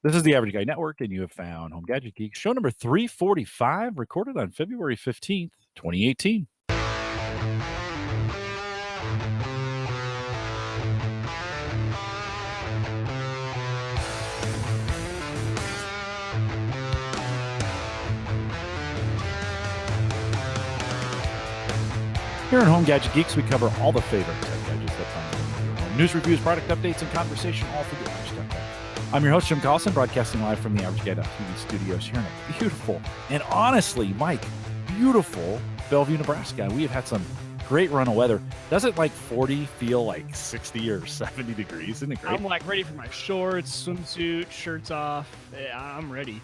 This is the Average Guy Network, and you have found Home Gadget Geeks, show number 345, recorded on February 15th, 2018. Here at Home Gadget Geeks, we cover all the favorite tech gadgets that find in your home. News, reviews, product updates, and conversation, all for the average tech guy. I'm your host, Jim Collison, broadcasting live from the Average Guy.TV studios here in a beautiful, and honestly, Mike, beautiful Bellevue, Nebraska. We have had some great run of weather. Doesn't like 40 feel like 60 or 70 degrees? Isn't it great? I'm like ready for my shorts, swimsuit, shirts off. I'm ready.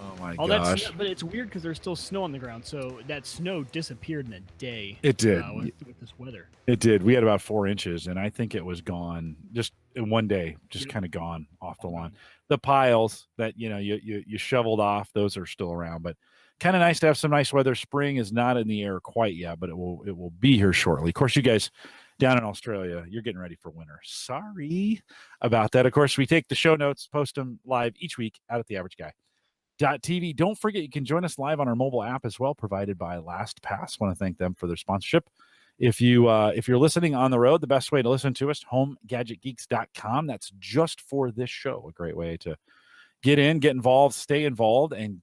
Oh my gosh. But it's weird because there's still snow on the ground. So that snow disappeared in a day. It did. With this weather. It did. We had about 4 inches, and I think it was gone just in one day, just kind of gone off the lawn. The piles that, you shoveled off, those are still around, but kind of nice to have some nice weather. Spring is not in the air quite yet, but it will be here shortly. Of course, you guys down in Australia, you're getting ready for winter. Sorry about that. Of course, we take the show notes, post them live each week out at theaverageguy.tv. Don't forget, you can join us live on our mobile app as well, provided by LastPass. Want to thank them for their sponsorship. If you're listening on the road, the best way to listen to us, homegadgetgeeks.com. That's just for this show. A great way to get in, get involved, stay involved, and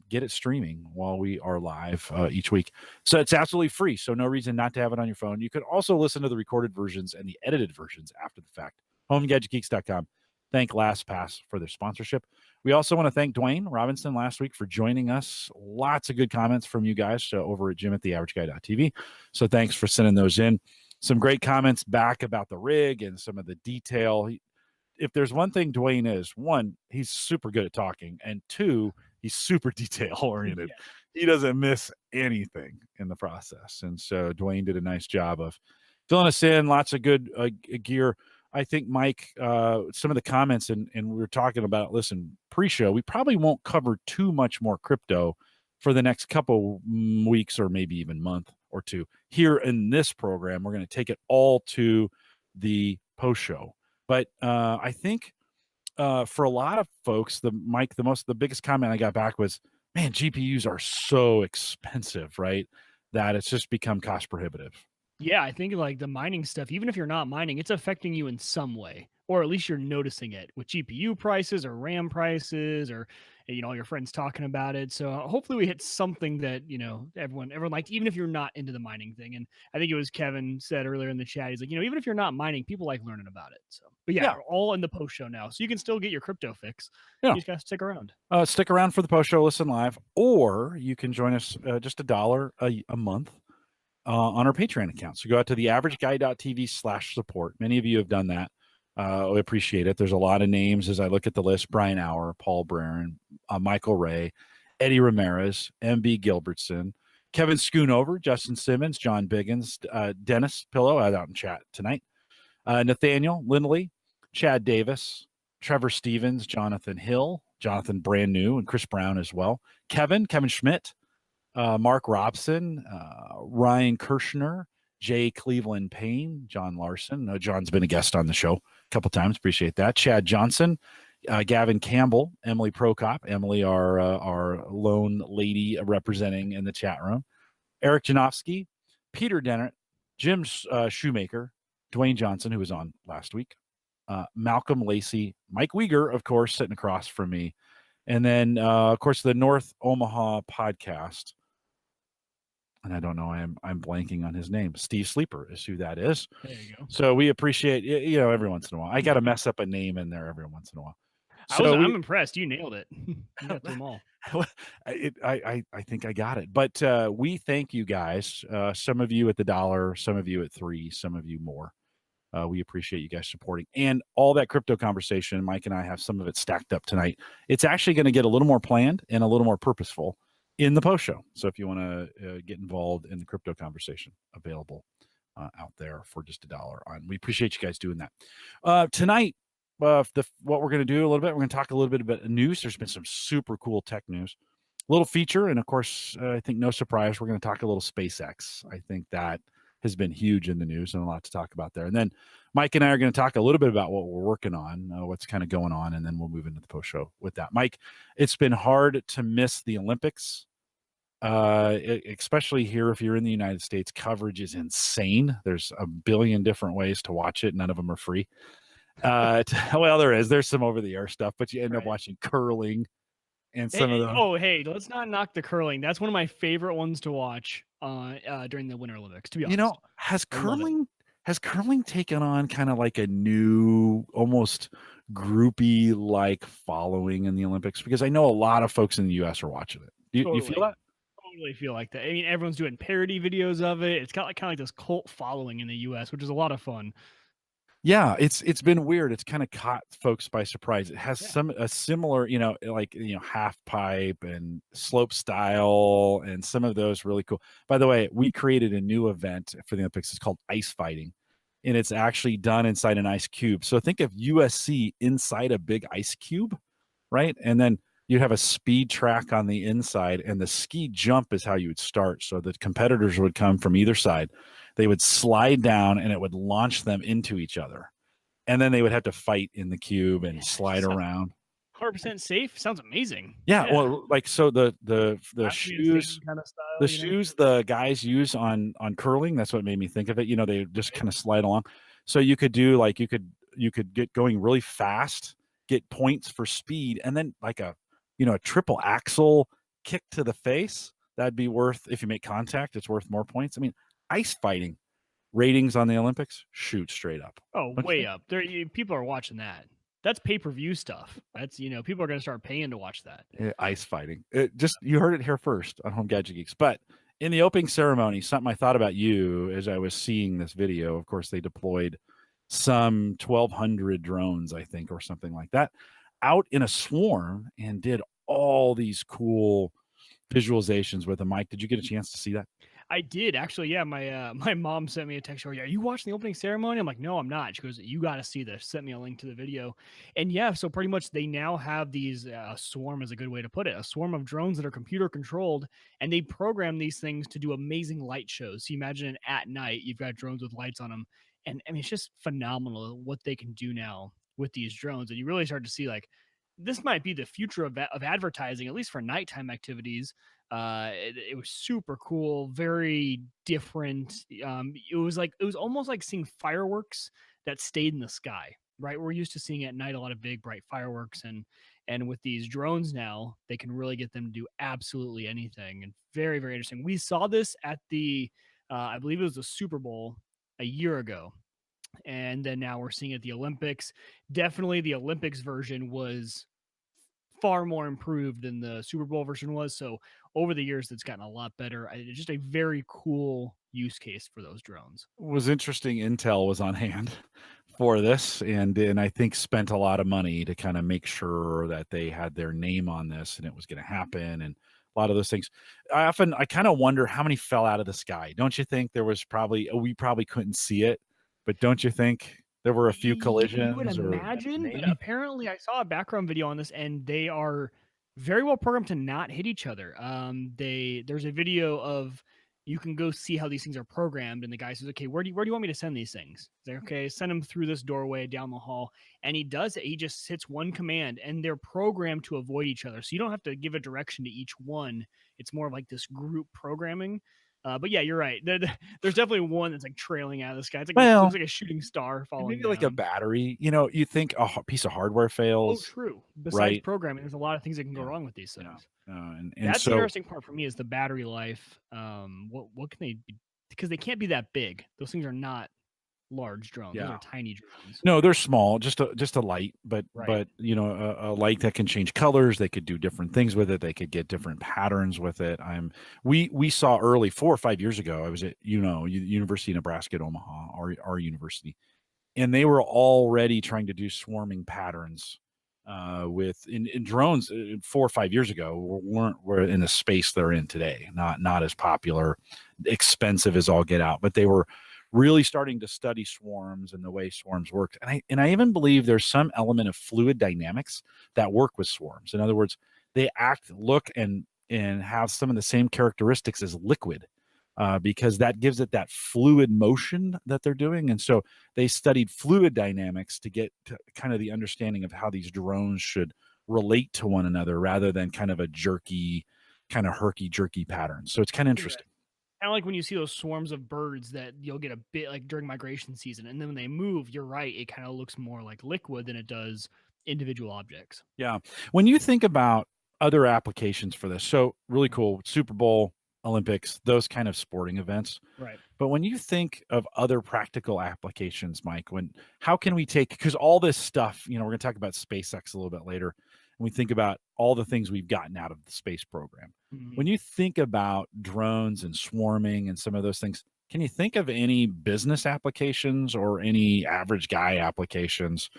get it streaming while we are live each week. So it's absolutely free, so no reason not to have it on your phone. You could also listen to the recorded versions and the edited versions after the fact. homegadgetgeeks.com. Thank LastPass for their sponsorship. We also want to thank Dwayne Robinson last week for joining us. Lots of good comments from you guys over at Jim at theaverageguy.tv. So thanks for sending those in. Some great comments back about the rig and some of the detail. If there's one thing Dwayne is, one, he's super good at talking, and two, he's super detail-oriented. Yeah. He doesn't miss anything in the process. And so Dwayne did a nice job of filling us in, lots of good gear. I think, Mike, some of the comments, and we were talking about, listen, pre-show, we probably won't cover too much more crypto for the next couple weeks or maybe even month or two. Here in this program, we're going to take it all to the post-show. But I think for a lot of folks, the biggest comment I got back was, man, GPUs are so expensive, right, that it's just become cost prohibitive. Yeah, I think like the mining stuff, even if you're not mining, it's affecting you in some way, or at least you're noticing it with GPU prices or RAM prices, or all your friends talking about it. So hopefully we hit something that everyone liked, even if you're not into the mining thing. And I think it was Kevin said earlier in the chat, he's like, even if you're not mining, people like learning about it. So, but yeah, we're all in the post show now, so you can still get your crypto fix. Yeah. You just gotta stick around. Stick around for the post show, listen live, or you can join us just $1 a month. On our Patreon account. So go out to theaverageguy.tv/support. Many of you have done that. We appreciate it. There's a lot of names as I look at the list: Brian Auer, Paul Barron, Michael Ray, Eddie Ramirez, MB Gilbertson, Kevin Schoonover, Justin Simmons, John Biggins, Dennis Pillow out in chat tonight, Nathaniel Lindley, Chad Davis, Trevor Stevens, Jonathan Hill, Jonathan Brand New, and Chris Brown as well, Kevin Schmidt, Mark Robson, Ryan Kirshner, Jay Cleveland Payne, John Larson. John's been a guest on the show a couple times. Appreciate that. Chad Johnson, Gavin Campbell, Emily Prokop. Emily, our lone lady representing in the chat room. Eric Janowski, Peter Dennett, Jim Shoemaker, Dwayne Johnson, who was on last week, Malcolm Lacey, Mike Wieger, of course, sitting across from me. And then, of course, the North Omaha podcast. And I don't know, I'm blanking on his name. Steve Sleeper is who that is. There you go. So we appreciate, every once in a while. I got to mess up a name in there every once in a while. So I'm impressed. You nailed it. You got them all. I think I got it. But we thank you guys. Some of you at $1, some of you at $3, some of you more. We appreciate you guys supporting. And all that crypto conversation, Mike and I have some of it stacked up tonight. It's actually going to get a little more planned and a little more purposeful in the post show. So if you want to get involved in the crypto conversation, available out there for just $1 on. We appreciate you guys doing that. Tonight, what we're going to do a little bit, we're going to talk a little bit about news. There's been some super cool tech news, little feature. And of course, I think no surprise, we're going to talk a little SpaceX. I think that has been huge in the news and a lot to talk about there. And then Mike and I are going to talk a little bit about what we're working on, what's kind of going on, and then we'll move into the post show with that. Mike, it's been hard to miss the Olympics. Especially here, if you're in the United States, coverage is insane. There's a billion different ways to watch it. None of them are free. Well, there's some over the air stuff, but you end up watching curling and some of them. Oh, hey, let's not knock the curling. That's one of my favorite ones to watch during the Winter Olympics, to be honest. Has curling taken on kind of like a new, almost groupie like following in the Olympics? Because I know a lot of folks in the US are watching it. Do you feel that? Totally feel like that. I mean, everyone's doing parody videos of it. It's got kind of like this cult following in the US, which is a lot of fun. Yeah, it's been weird. It's kind of caught folks by surprise. It has a similar, half pipe and slope style and some of those really cool. By the way, we created a new event for the Olympics. It's called ice fighting, and it's actually done inside an ice cube. So think of USC inside a big ice cube, right? And then you have a speed track on the inside, and the ski jump is how you would start. So the competitors would come from either side. They would slide down, and it would launch them into each other. And then they would have to fight in the cube and slide around. 100% safe. Sounds amazing. Yeah. Well, like, so the shoes, kind of style, shoes the guys use on curling, that's what made me think of it. They just kind of slide along. So you could do like, you could get going really fast, get points for speed, and then like a triple axle kick to the face. That'd be worth, if you make contact, it's worth more points. I mean, ice fighting ratings on the Olympics shoot straight up. Oh, way up. People are watching that. That's pay-per-view stuff. That's, people are going to start paying to watch that. Ice fighting. You heard it here first on Home Gadget Geeks. But in the opening ceremony, something I thought about you as I was seeing this video. Of course, they deployed some 1,200 drones, I think, or something like that, out in a swarm and did all these cool visualizations with them. Mike, did you get a chance to see that? I did actually. Yeah, my mom sent me a text. Are you watching the opening ceremony? I'm like, no, I'm not. She goes, you got to see this. Sent me a link to the video, and yeah, so pretty much they now have these swarm is a good way to put it. A swarm of drones that are computer controlled, and they program these things to do amazing light shows. So you imagine at night, you've got drones with lights on them, and I mean it's just phenomenal what they can do now with these drones, and you really start to see like this might be the future of advertising, at least for nighttime activities. It was super cool, very different. It was almost like seeing fireworks that stayed in the sky, right? We're used to seeing at night a lot of big bright fireworks, and with these drones now, they can really get them to do absolutely anything, and very, very interesting. We saw this at the I believe it was the Super Bowl a year ago. And then now we're seeing it at the Olympics. Definitely the Olympics version was far more improved than the Super Bowl version was. So over the years, it's gotten a lot better. It's just a very cool use case for those drones. It was interesting. Intel was on hand for this, and I think spent a lot of money to kind of make sure that they had their name on this and it was going to happen. And a lot of those things. I kind of wonder how many fell out of the sky. Don't you think there was we probably couldn't see it, but don't you think there were a few collisions? You would imagine, but apparently I saw a background video on this, and they are very well programmed to not hit each other. There's a video of you can go see how these things are programmed, and the guy says, "Okay, where do you want me to send these things?" They're okay, send them through this doorway down the hall, and he does it. He just hits one command, and they're programmed to avoid each other, so you don't have to give a direction to each one. It's more like this group programming. But yeah, you're right. There's definitely one that's like trailing out of the sky. It's like it looks like a shooting star falling. Maybe down. Like a battery. You think a piece of hardware fails. Oh, true. Besides programming, there's a lot of things that can go wrong with these things. And that's the interesting part for me is the battery life. What can they be? Because they can't be that big. Those things are not large drones. Those are tiny drones. No, they're small, just a light, but a light that can change colors. They could do different things with it. They could get different patterns with it. We saw early 4 or 5 years ago. I was at University of Nebraska at Omaha, our university, and they were already trying to do swarming patterns with in drones 4 or 5 years ago. Were in the space they're in today. Not as popular, expensive as all get out, but they were really starting to study swarms and the way swarms worked. And I even believe there's some element of fluid dynamics that work with swarms. In other words, they look and have some of the same characteristics as liquid. because that gives it that fluid motion that they're doing. And so they studied fluid dynamics to get to kind of the understanding of how these drones should relate to one another rather than kind of a jerky, kind of herky-jerky pattern. So it's kind of interesting. Kind of like when you see those swarms of birds that you'll get a bit like during migration season, and then when they move, you're right, it kind of looks more like liquid than it does individual objects. Yeah. When you think about other applications for this, so really cool, Super Bowl, Olympics, those kind of sporting events. Right. But when you think of other practical applications, Mike, how can we take, because all this stuff, we're going to talk about SpaceX a little bit later, and we think about all the things we've gotten out of the space program. Mm-hmm. When you think about drones and swarming and some of those things, can you think of any business applications or any average guy applications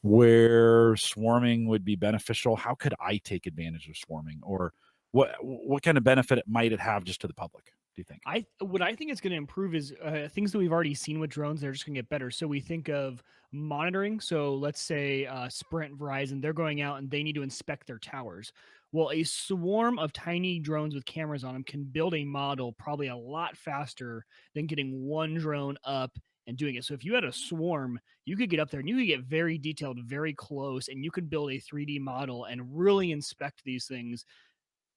where swarming would be beneficial? How could I take advantage of swarming, or what kind of benefit might it have just to the public, do you think? What I think it's going to improve is things that we've already seen with drones. They're just going to get better. So we think of monitoring. So let's say Sprint, Verizon, they're going out and they need to inspect their towers. Well, a swarm of tiny drones with cameras on them can build a model probably a lot faster than getting one drone up and doing it. So if you had a swarm, you could get up there and you could get very detailed, very close, and you could build a 3D model and really inspect these things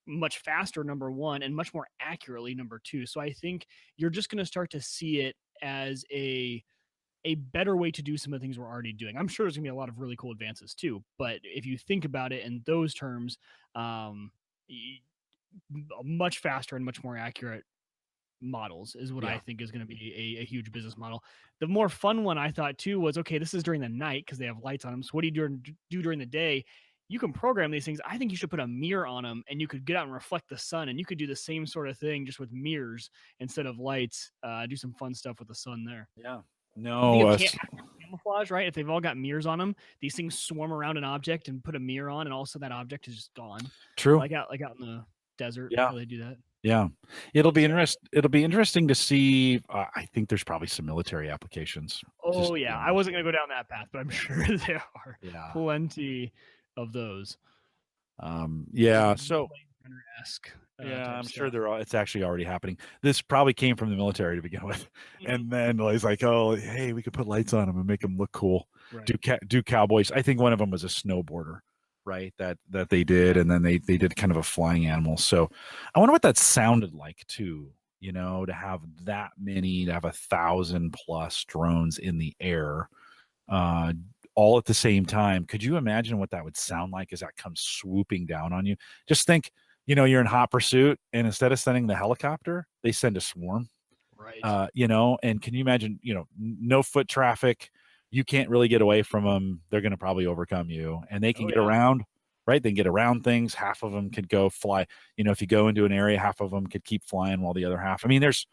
much faster, number one, and much more accurately, number two. So I think you're just going to start to see it as a better way to do some of the things we're already doing. I'm sure there's gonna be a lot of really cool advances too, but if you think about it in those terms, much faster and much more accurate models is what I think is going to be a huge business model. The more fun one I thought too was, okay, this is during the night because they have lights on them. So what do you do during the day? You can program these things. I think you should put a mirror on them and you could get out and reflect the sun, and you could do the same sort of thing just with mirrors instead of lights. Do some fun stuff with the sun there. Yeah. Think No, of camouflage, right? If they've all got mirrors on them, these things swarm around an object and put a mirror on, and also that object is just gone. true. Like out in the desert, Yeah. how they do that. Yeah. It'll be interesting to see. I think there's probably some military applications. Oh yeah, I wasn't gonna go down that path, but I'm sure there are plenty of those. Yeah. So I'm sure it's actually already happening. This probably came from the military to begin with, and then it's like, oh, hey, we could put lights on them and make them look cool. Right. Do cowboys? I think one of them was a snowboarder, right? That they did, and then they did kind of a flying animal. So I wonder what that sounded like too. To have that many, to have 1,000+ drones in the air, all at the same time. Could you imagine what that would sound like as that comes swooping down on you? Just think, you're in hot pursuit, and instead of sending the helicopter, they send a swarm. Right. And can you imagine, no foot traffic, you can't really get away from them. They're going to probably overcome you, and they can get around, right? They can get around things. Half of them could go fly. If you go into an area, half of them could keep flying while the other half. I mean, there's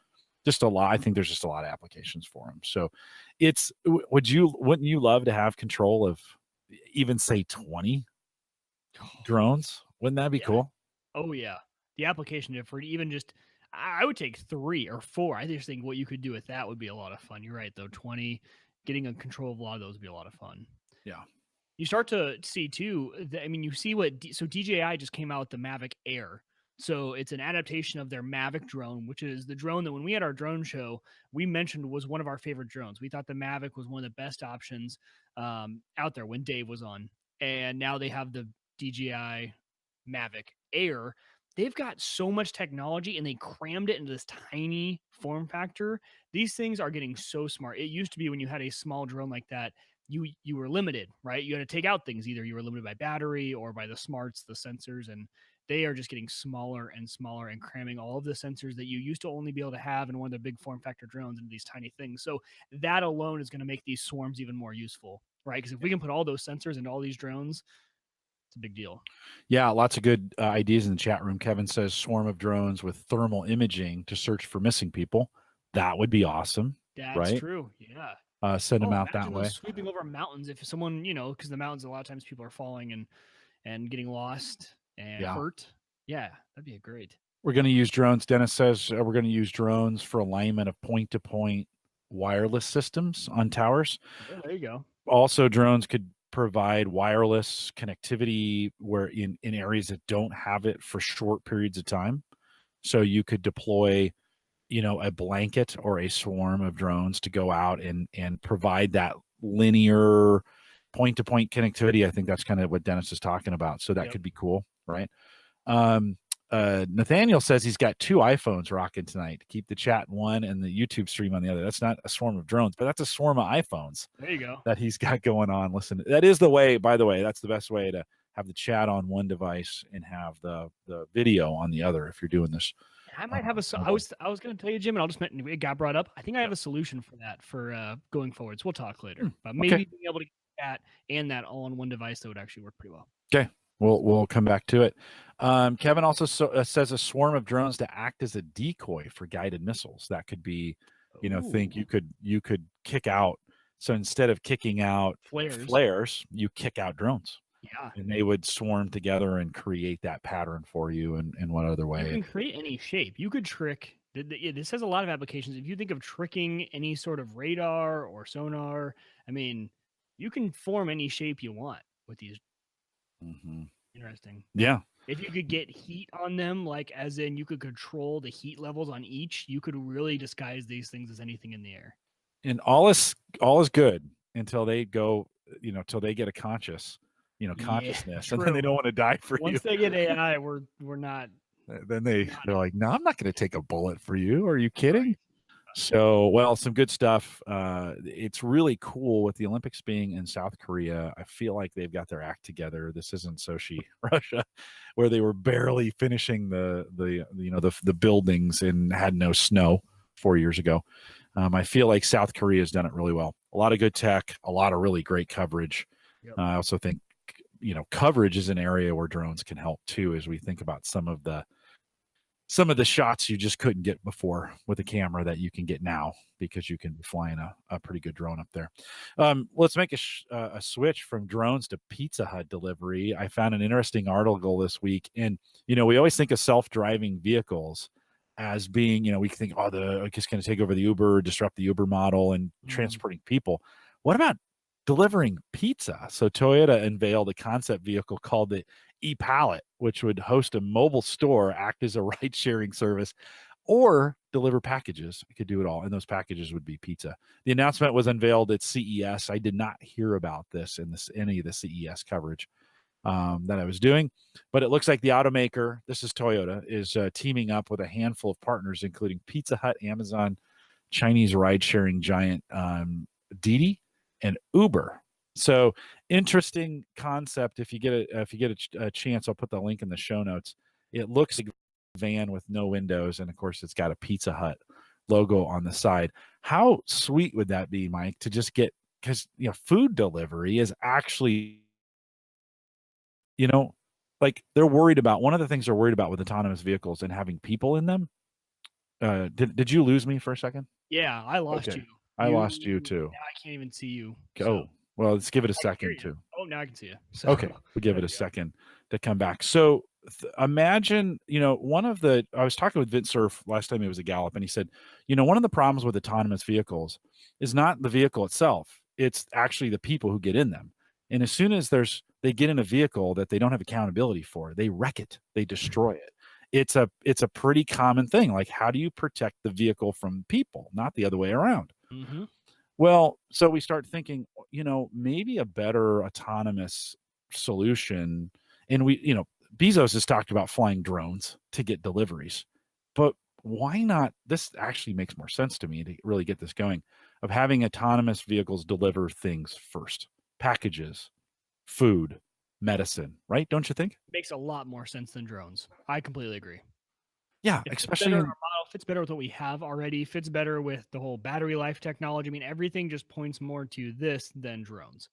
just a lot. I think there's just a lot of applications for them. So wouldn't you love to have control of even say 20 drones? Wouldn't that be cool? Oh yeah. The application for even just, I would take 3 or 4. I just think what you could do with that would be a lot of fun. You're right though. 20, getting a control of a lot of those would be a lot of fun. Yeah. You start to see too, you see so DJI just came out with the Mavic Air. So it's an adaptation of their Mavic drone, which is the drone that when we had our drone show, we mentioned was one of our favorite drones. We thought the Mavic was one of the best options out there when Dave was on. And now they have the DJI Mavic Air. They've got so much technology and they crammed it into this tiny form factor. These things are getting so smart. It used to be when you had a small drone like that, you were limited, right? You had to take out things. Either you were limited by battery or by the smarts, the sensors, and they are just getting smaller and smaller and cramming all of the sensors that you used to only be able to have in one of the big form factor drones into these tiny things. So that alone is going to make these swarms even more useful, right? Because if we can put all those sensors into all these drones, it's a big deal. Yeah, lots of good ideas in the chat room. Kevin says swarm of drones with thermal imaging to search for missing people. That would be awesome. That's true. Yeah. Send them out that way. Sweeping over mountains. If someone, because the mountains, a lot of times people are falling and getting lost and hurt. Yeah, that'd be great. We're going to use drones. Dennis says we're going to use drones for alignment of point-to-point wireless systems on towers. Oh, there you go. Also, drones could provide wireless connectivity where in areas that don't have it for short periods of time. So you could deploy a blanket or a swarm of drones to go out and provide that linear point-to-point connectivity. I think that's kind of what Dennis is talking about. So that could be cool, right? Nathaniel says he's got 2 iPhones rocking tonight to keep the chat in one and the YouTube stream on the other. That's not a swarm of drones, but that's a swarm of iPhones. There you go. That he's got going on. Listen, that is the way, by the way, that's the best way to have the chat on one device and have the video on the other if you're doing this. I might have I was going to tell you, Jim, and I'll just mention it got brought up. I think I have a solution for that for going forwards. We'll talk later, but maybe being able to get that and that all on one device, that would actually work pretty well. Okay. We'll come back to it. Kevin also says a swarm of drones to act as a decoy for guided missiles. That could be, think you could kick out. So instead of kicking out flares, you kick out drones. Yeah. And they would swarm together and create that pattern for you in what other way? You can create any shape. You could trick. This has a lot of applications. If you think of tricking any sort of radar or sonar, I mean, you can form any shape you want with these. Mm-hmm. Interesting. Yeah. If you could get heat on them, like as in you could control the heat levels on each, you could really disguise these things as anything in the air. And all is good until they go, till they get a consciousness, and then they don't want to die for you. Once they get AI, we're not. Then they're like, no, I'm not going to take a bullet for you. Are you kidding? Right. So, some good stuff. It's really cool with the Olympics being in South Korea. I feel like they've got their act together. This isn't Sochi, Russia, where they were barely finishing the buildings and had no snow 4 years ago. I feel like South Korea has done it really well. A lot of good tech, a lot of really great coverage. Yep. I also think, coverage is an area where drones can help too, as we think about some of the shots you just couldn't get before with a camera that you can get now because you can be flying a pretty good drone up there. Let's make a switch from drones to Pizza Hut delivery. I found an interesting article this week, and we always think of self-driving vehicles as being, we think, it's going to take over the Uber, disrupt the Uber model and transporting people. What about delivering pizza? So Toyota unveiled a concept vehicle called the e-Pallet, which would host a mobile store, act as a ride-sharing service, or deliver packages. It could do it all, and those packages would be pizza. The announcement was unveiled at CES. I did not hear about this in any of the CES coverage that I was doing, but it looks like the automaker, this is Toyota, is teaming up with a handful of partners, including Pizza Hut, Amazon, Chinese ride-sharing giant Didi, and Uber. So interesting concept. If you get a chance, I'll put the link in the show notes. It looks like a van with no windows, and of course, it's got a Pizza Hut logo on the side. How sweet would that be, Mike? To just get, because food delivery is actually, like they're worried about. One of the things they're worried about with autonomous vehicles and having people in them. Did you lose me for a second? Yeah, I lost you. I lost you too. Now I can't even see you. Oh, well, let's give it a second too. Oh, now I can see you. So, okay, we'll give it a second to come back. So imagine, I was talking with Vince Cerf last time he was at Gallup, and he said, one of the problems with autonomous vehicles is not the vehicle itself. It's actually the people who get in them. And as soon as they get in a vehicle that they don't have accountability for, they wreck it, they destroy it. It's a pretty common thing. Like, how do you protect the vehicle from people, not the other way around? Mm-hmm. Well, so we start thinking, maybe a better autonomous solution. And Bezos has talked about flying drones to get deliveries, but why not? This actually makes more sense to me to really get this going, of having autonomous vehicles deliver things first, packages, food, medicine, right? Don't you think? Makes a lot more sense than drones. I completely agree. Yeah, especially our model fits better with what we have already, fits better with the whole battery life technology. I mean, everything just points more to this than drones.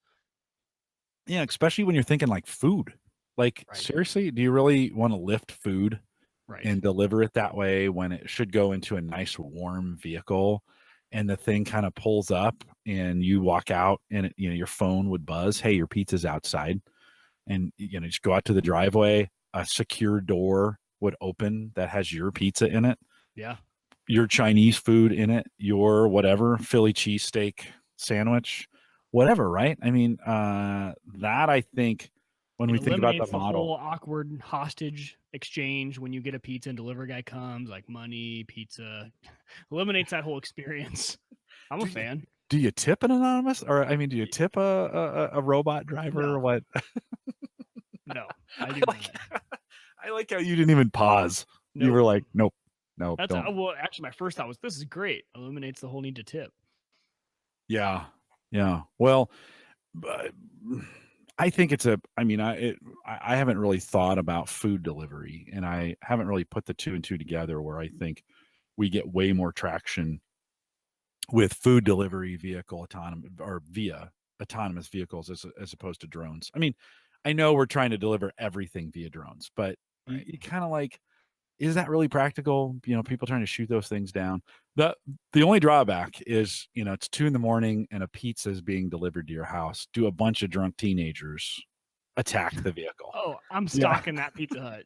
Yeah, especially when you're thinking like food. Like, seriously, do you really want to lift food and deliver it that way when it should go into a nice warm vehicle and the thing kind of pulls up and you walk out and your phone would buzz, hey, your pizza's outside, and just go out to the driveway, a secure door would open that has your pizza in it. Yeah. Your Chinese food in it, your whatever, Philly cheesesteak sandwich, whatever, right? I mean, that I think when It we think about the eliminates the model. whole awkward hostage exchange when you get a pizza and delivery guy comes, like money, pizza. Eliminates that whole experience. I'm a Do you, fan. do you tip an anonymous, or I mean, do you tip a robot driver or No, what? no, I I do like not. I like how you didn't even pause. You Nope. were like, nope, nope, That's don't. well. Actually, my first thought was this is great. Eliminates the whole need to tip. Yeah, yeah. Well, but I think it's a. I mean, I haven't really thought about food delivery, and I haven't really put the two and two together. Where I think we get way more traction with food delivery vehicle autonomous or via autonomous vehicles as opposed to drones. I mean, I know we're trying to deliver everything via drones, but Right. you kind of like, is that really practical? People trying to shoot those things down. The only drawback is, it's 2 a.m. and a pizza is being delivered to your house. Do a bunch of drunk teenagers attack the vehicle? Oh, I'm Yeah. stalking that Pizza Hut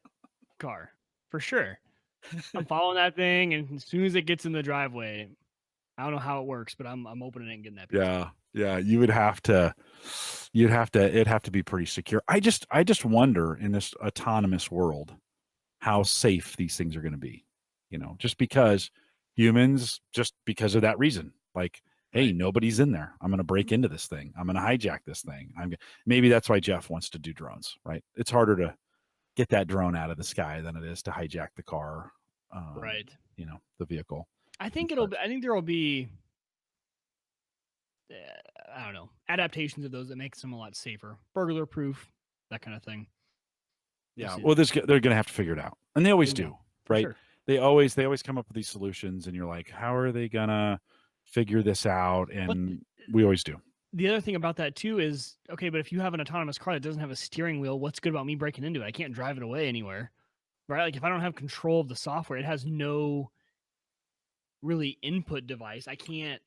car for sure. I'm following that thing, and as soon as it gets in the driveway, I don't know how it works, but I'm opening it and getting that pizza. Yeah. Yeah. It'd have to be pretty secure. I just wonder in this autonomous world how safe these things are going to be, just because just because of that reason. Like, hey, Right. nobody's in there. I'm going to break into this thing. I'm going to hijack this thing. Maybe that's why Jeff wants to do drones, right? It's harder to get that drone out of the sky than it is to hijack the car, Right. the vehicle. I And think such. I think there will be I don't know, adaptations of those that makes them a lot safer, burglar proof, that kind of thing. We'll Yeah. see. Well, they're going to have to figure it out, and they always They will, do, for right? sure. They always come up with these solutions, and you're like, how are they gonna figure this out? But And we always do. the other thing about that too is, okay, but if you have an autonomous car that doesn't have a steering wheel, what's good about me breaking into it? I can't drive it away anywhere, right? Like if I don't have control of the software, it has no really input device. You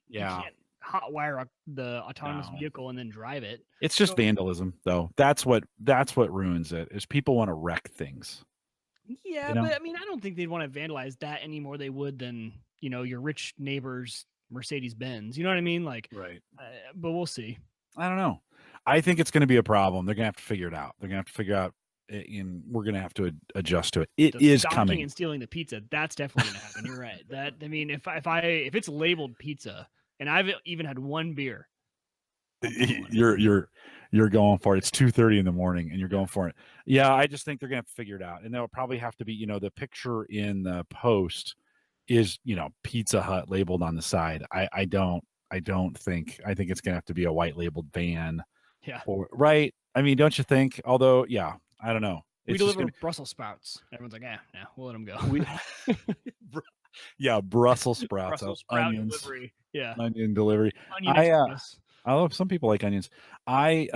Yeah. can't hotwire the autonomous No. vehicle and then drive it. It's just So vandalism, though. That's what ruins it. Is people want to wreck things. yeah, You know? but I mean, I don't think they'd want to vandalize that any more they would than your rich neighbor's Mercedes Benz. You know what I mean? Like, Right. but we'll see. I don't know. I think it's going to be a problem. They're going to have to figure it out. They're going to have to figure out, and we're going to have to adjust to it. It The is stalking coming. and stealing the pizza, that's definitely gonna happen. You're right. That I mean, if it's labeled pizza, and I've even had one beer, I'm following it. You're going for it. It's 2:30 in the morning, and you're going for it. Yeah, I just think they're going to have to figure it out, and there'll probably have to be, the picture in the post is, Pizza Hut labeled on the side. I don't think. I think it's going to have to be a white labeled van, Yeah, or right. I mean, don't you think? Although, yeah, I don't know. we It's just deliver going Brussels sprouts. Everyone's like, yeah, we'll let them go. to we. Yeah, Brussels sprouts, Brussels sprout onions, delivery. Yeah, onion delivery. Onion I Express. I love some people like onions. I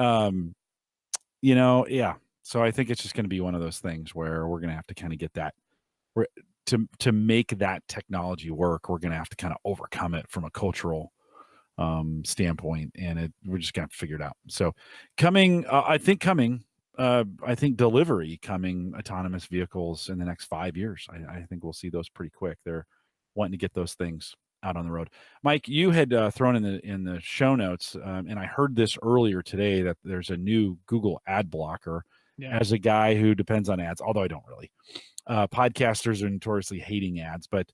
yeah. So I think it's just going to be one of those things where we're going to have to kind of get that we're, to make that technology work. We're going to have to kind of overcome it from a cultural standpoint, and we're just going to have to figure it out. So I think delivery coming autonomous vehicles in the next 5 years. I think we'll see those pretty quick. They're wanting to get those things out on the road. Mike, you had thrown in the show notes, and I heard this earlier today that there's a new Google ad blocker. Yeah, As a guy who depends on ads, although I don't really, podcasters are notoriously hating ads, but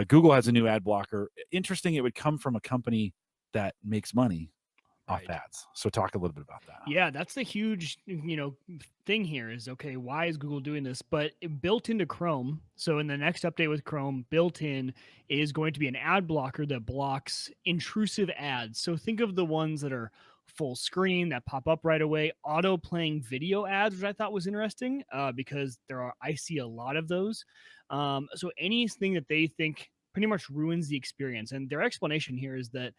Google has a new ad blocker. Interesting, it would come from a company that makes money off right. ads. So talk a little bit about that. Yeah, that's the huge, thing here is okay, why is Google doing this? But built into Chrome, so in the next update with Chrome, built in is going to be an ad blocker that blocks intrusive ads. So think of the ones that are full screen that pop up right away, auto playing video ads, which I thought was interesting because I see a lot of those. So anything that they think pretty much ruins the experience. And their explanation here is that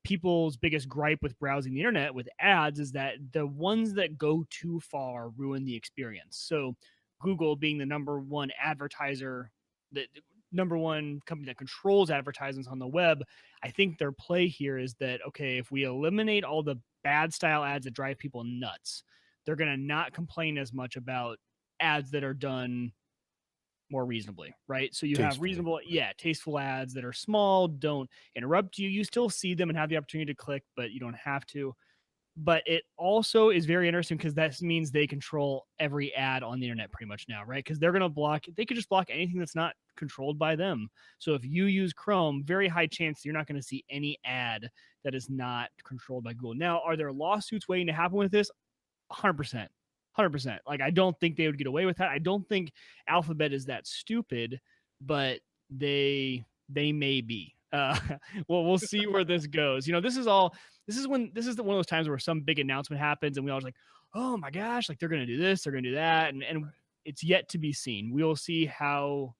people's biggest gripe with browsing the internet with ads is that the ones that go too far ruin the experience. So Google being the number one advertiser, the number one company that controls advertisements on the web, I think their play here is that, okay, if we eliminate all the bad style ads that drive people nuts, they're going to not complain as much about ads that are done more reasonably, right? So you have Tastefully. tasteful ads that are small, don't interrupt you. You still see them and have the opportunity to click, but you don't have to. but it also is very interesting because that means they control every ad on the internet pretty much now, right? Because they're going to block, they could just block anything that's not controlled by them. So if you use Chrome, very high chance you're not going to see any ad that is not controlled by Google. Now, are there lawsuits waiting to happen with this? 100%. 100%. Like, I don't think they would get away with that. I don't think Alphabet is that stupid, but they may be. Well, we'll see where this goes. You know, this is one of those times where some big announcement happens and we all just like, oh my gosh, like they're gonna do this, they're gonna do that, and it's yet to be seen. We'll see how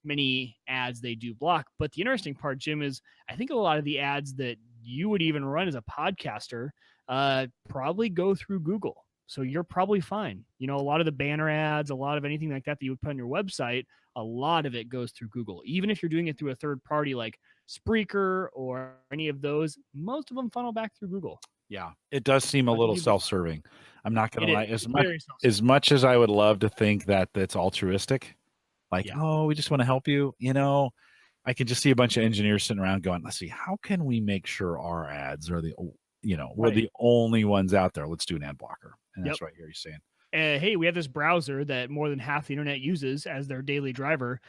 many ads they do block. But the interesting part, Jim, is I think a lot of the ads that you would even run as a podcaster probably go through Google. So you're probably fine. You know, a lot of the banner ads, a lot of anything like that you would put on your website, a lot of it goes through Google. Even if you're doing it through a third party like Spreaker or any of those, most of them funnel back through Google. Yeah, it does seem a little self-serving. I'm not going to lie. As much as I would love to think that that's altruistic, like, oh, we just want to help you, you know, I can just see a bunch of engineers sitting around going, let's see, how can we make sure our ads are we're the only ones out there. Let's do an ad blocker. And that's right here you're saying. Hey, we have this browser that more than half the internet uses as their daily driver.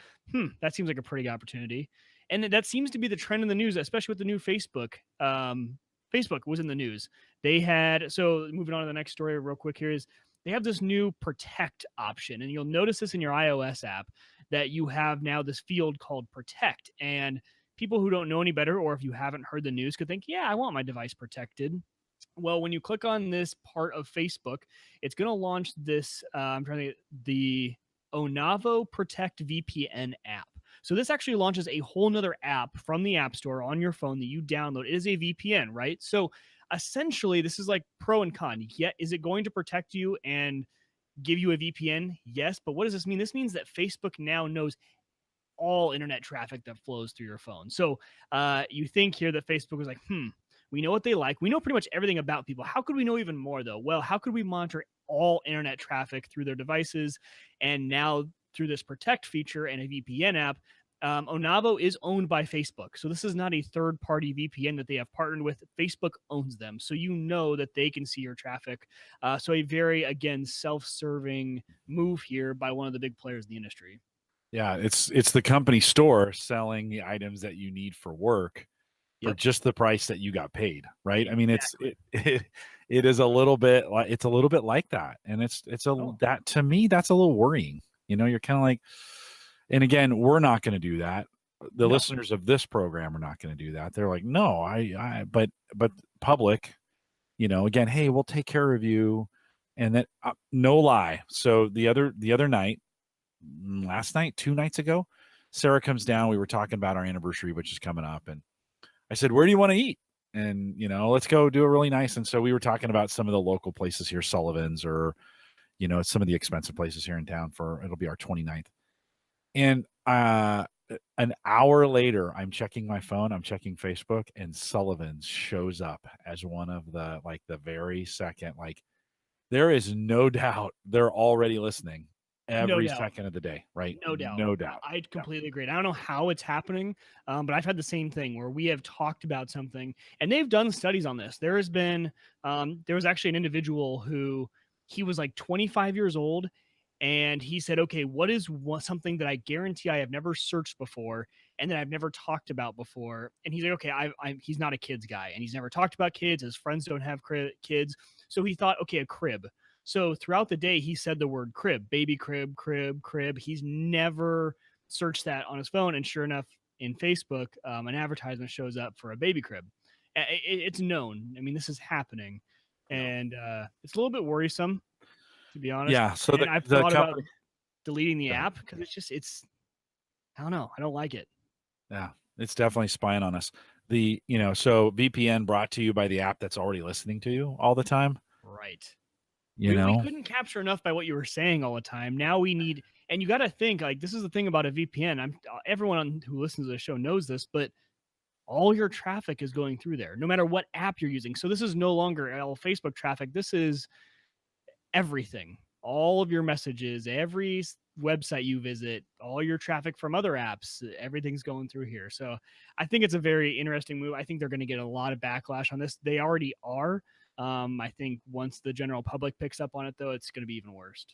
That seems like a pretty good opportunity. And that seems to be the trend in the news, especially with the new Facebook. Facebook was in the news. They had, so moving on to the next story real quick here is they have this new protect option. And you'll notice this in your iOS app that you have now this field called protect. And people who don't know any better, or if you haven't heard the news, could think, yeah, I want my device protected. Well, when you click on this part of Facebook, it's going to launch this, the Onavo Protect VPN app. So this actually launches a whole nother app from the App Store on your phone that you download. It is a VPN, right? So essentially, this is like pro and con. Yet, is it going to protect you and give you a VPN? Yes. But what does this mean? This means that Facebook now knows all internet traffic that flows through your phone. So you think here that Facebook was like, we know what they like. We know pretty much everything about people. How could we know even more, though? Well, how could we monitor all internet traffic through their devices? And now through this Protect feature and a VPN app, Onavo is owned by Facebook. So this is not a third-party VPN that they have partnered with. Facebook owns them. So you know that they can see your traffic. So a very, again, self-serving move here by one of the big players in the industry. Yeah, it's the company store selling the items that you need for work for just the price that you got paid, right? I mean, it is a little bit like that, and that to me that's a little worrying. You know, you're kind of like, and again, we're not going to do that. The listeners of this program are not going to do that. They're like, no, but public, you know, again, hey, we'll take care of you, and that no lie. So the other night, last night, 2 nights ago, Sarah comes down. We were talking about our anniversary, which is coming up, and I said, where do you want to eat? And, you know, let's go do it really nice. And so we were talking about some of the local places here, Sullivan's, or, you know, some of the expensive places here in town it'll be our 29th. And an hour later, I'm checking my phone, I'm checking Facebook, and Sullivan's shows up as one of the very second, like, there is no doubt they're already listening. Every second of the day, right? No doubt. No doubt. I completely agree. I don't know how it's happening, but I've had the same thing where we have talked about something, and they've done studies on this. There was actually an individual who he was like 25 years old, and he said, okay, what is something that I guarantee I have never searched before and that I've never talked about before? And he's like, okay, he's not a kids guy, and he's never talked about kids. His friends don't have kids. So he thought, okay, a crib. So throughout the day, he said the word crib, baby crib, crib, crib. He's never searched that on his phone. And sure enough, in Facebook, an advertisement shows up for a baby crib. It's known. I mean, this is happening. And it's a little bit worrisome, to be honest. Yeah. So I've thought about deleting the app because I don't know. I don't like it. Yeah, it's definitely spying on us. So VPN brought to you by the app that's already listening to you all the time. Right. We couldn't capture enough by what you were saying all the time. Now we need, and you got to think, like, this is the thing about a VPN. Everyone who listens to the show knows this, but all your traffic is going through there, no matter what app you're using. So this is no longer all Facebook traffic. This is everything, all of your messages, every website you visit, all your traffic from other apps, everything's going through here. So I think it's a very interesting move. I think they're going to get a lot of backlash on this. They already are. I think once the general public picks up on it, though, it's going to be even worse.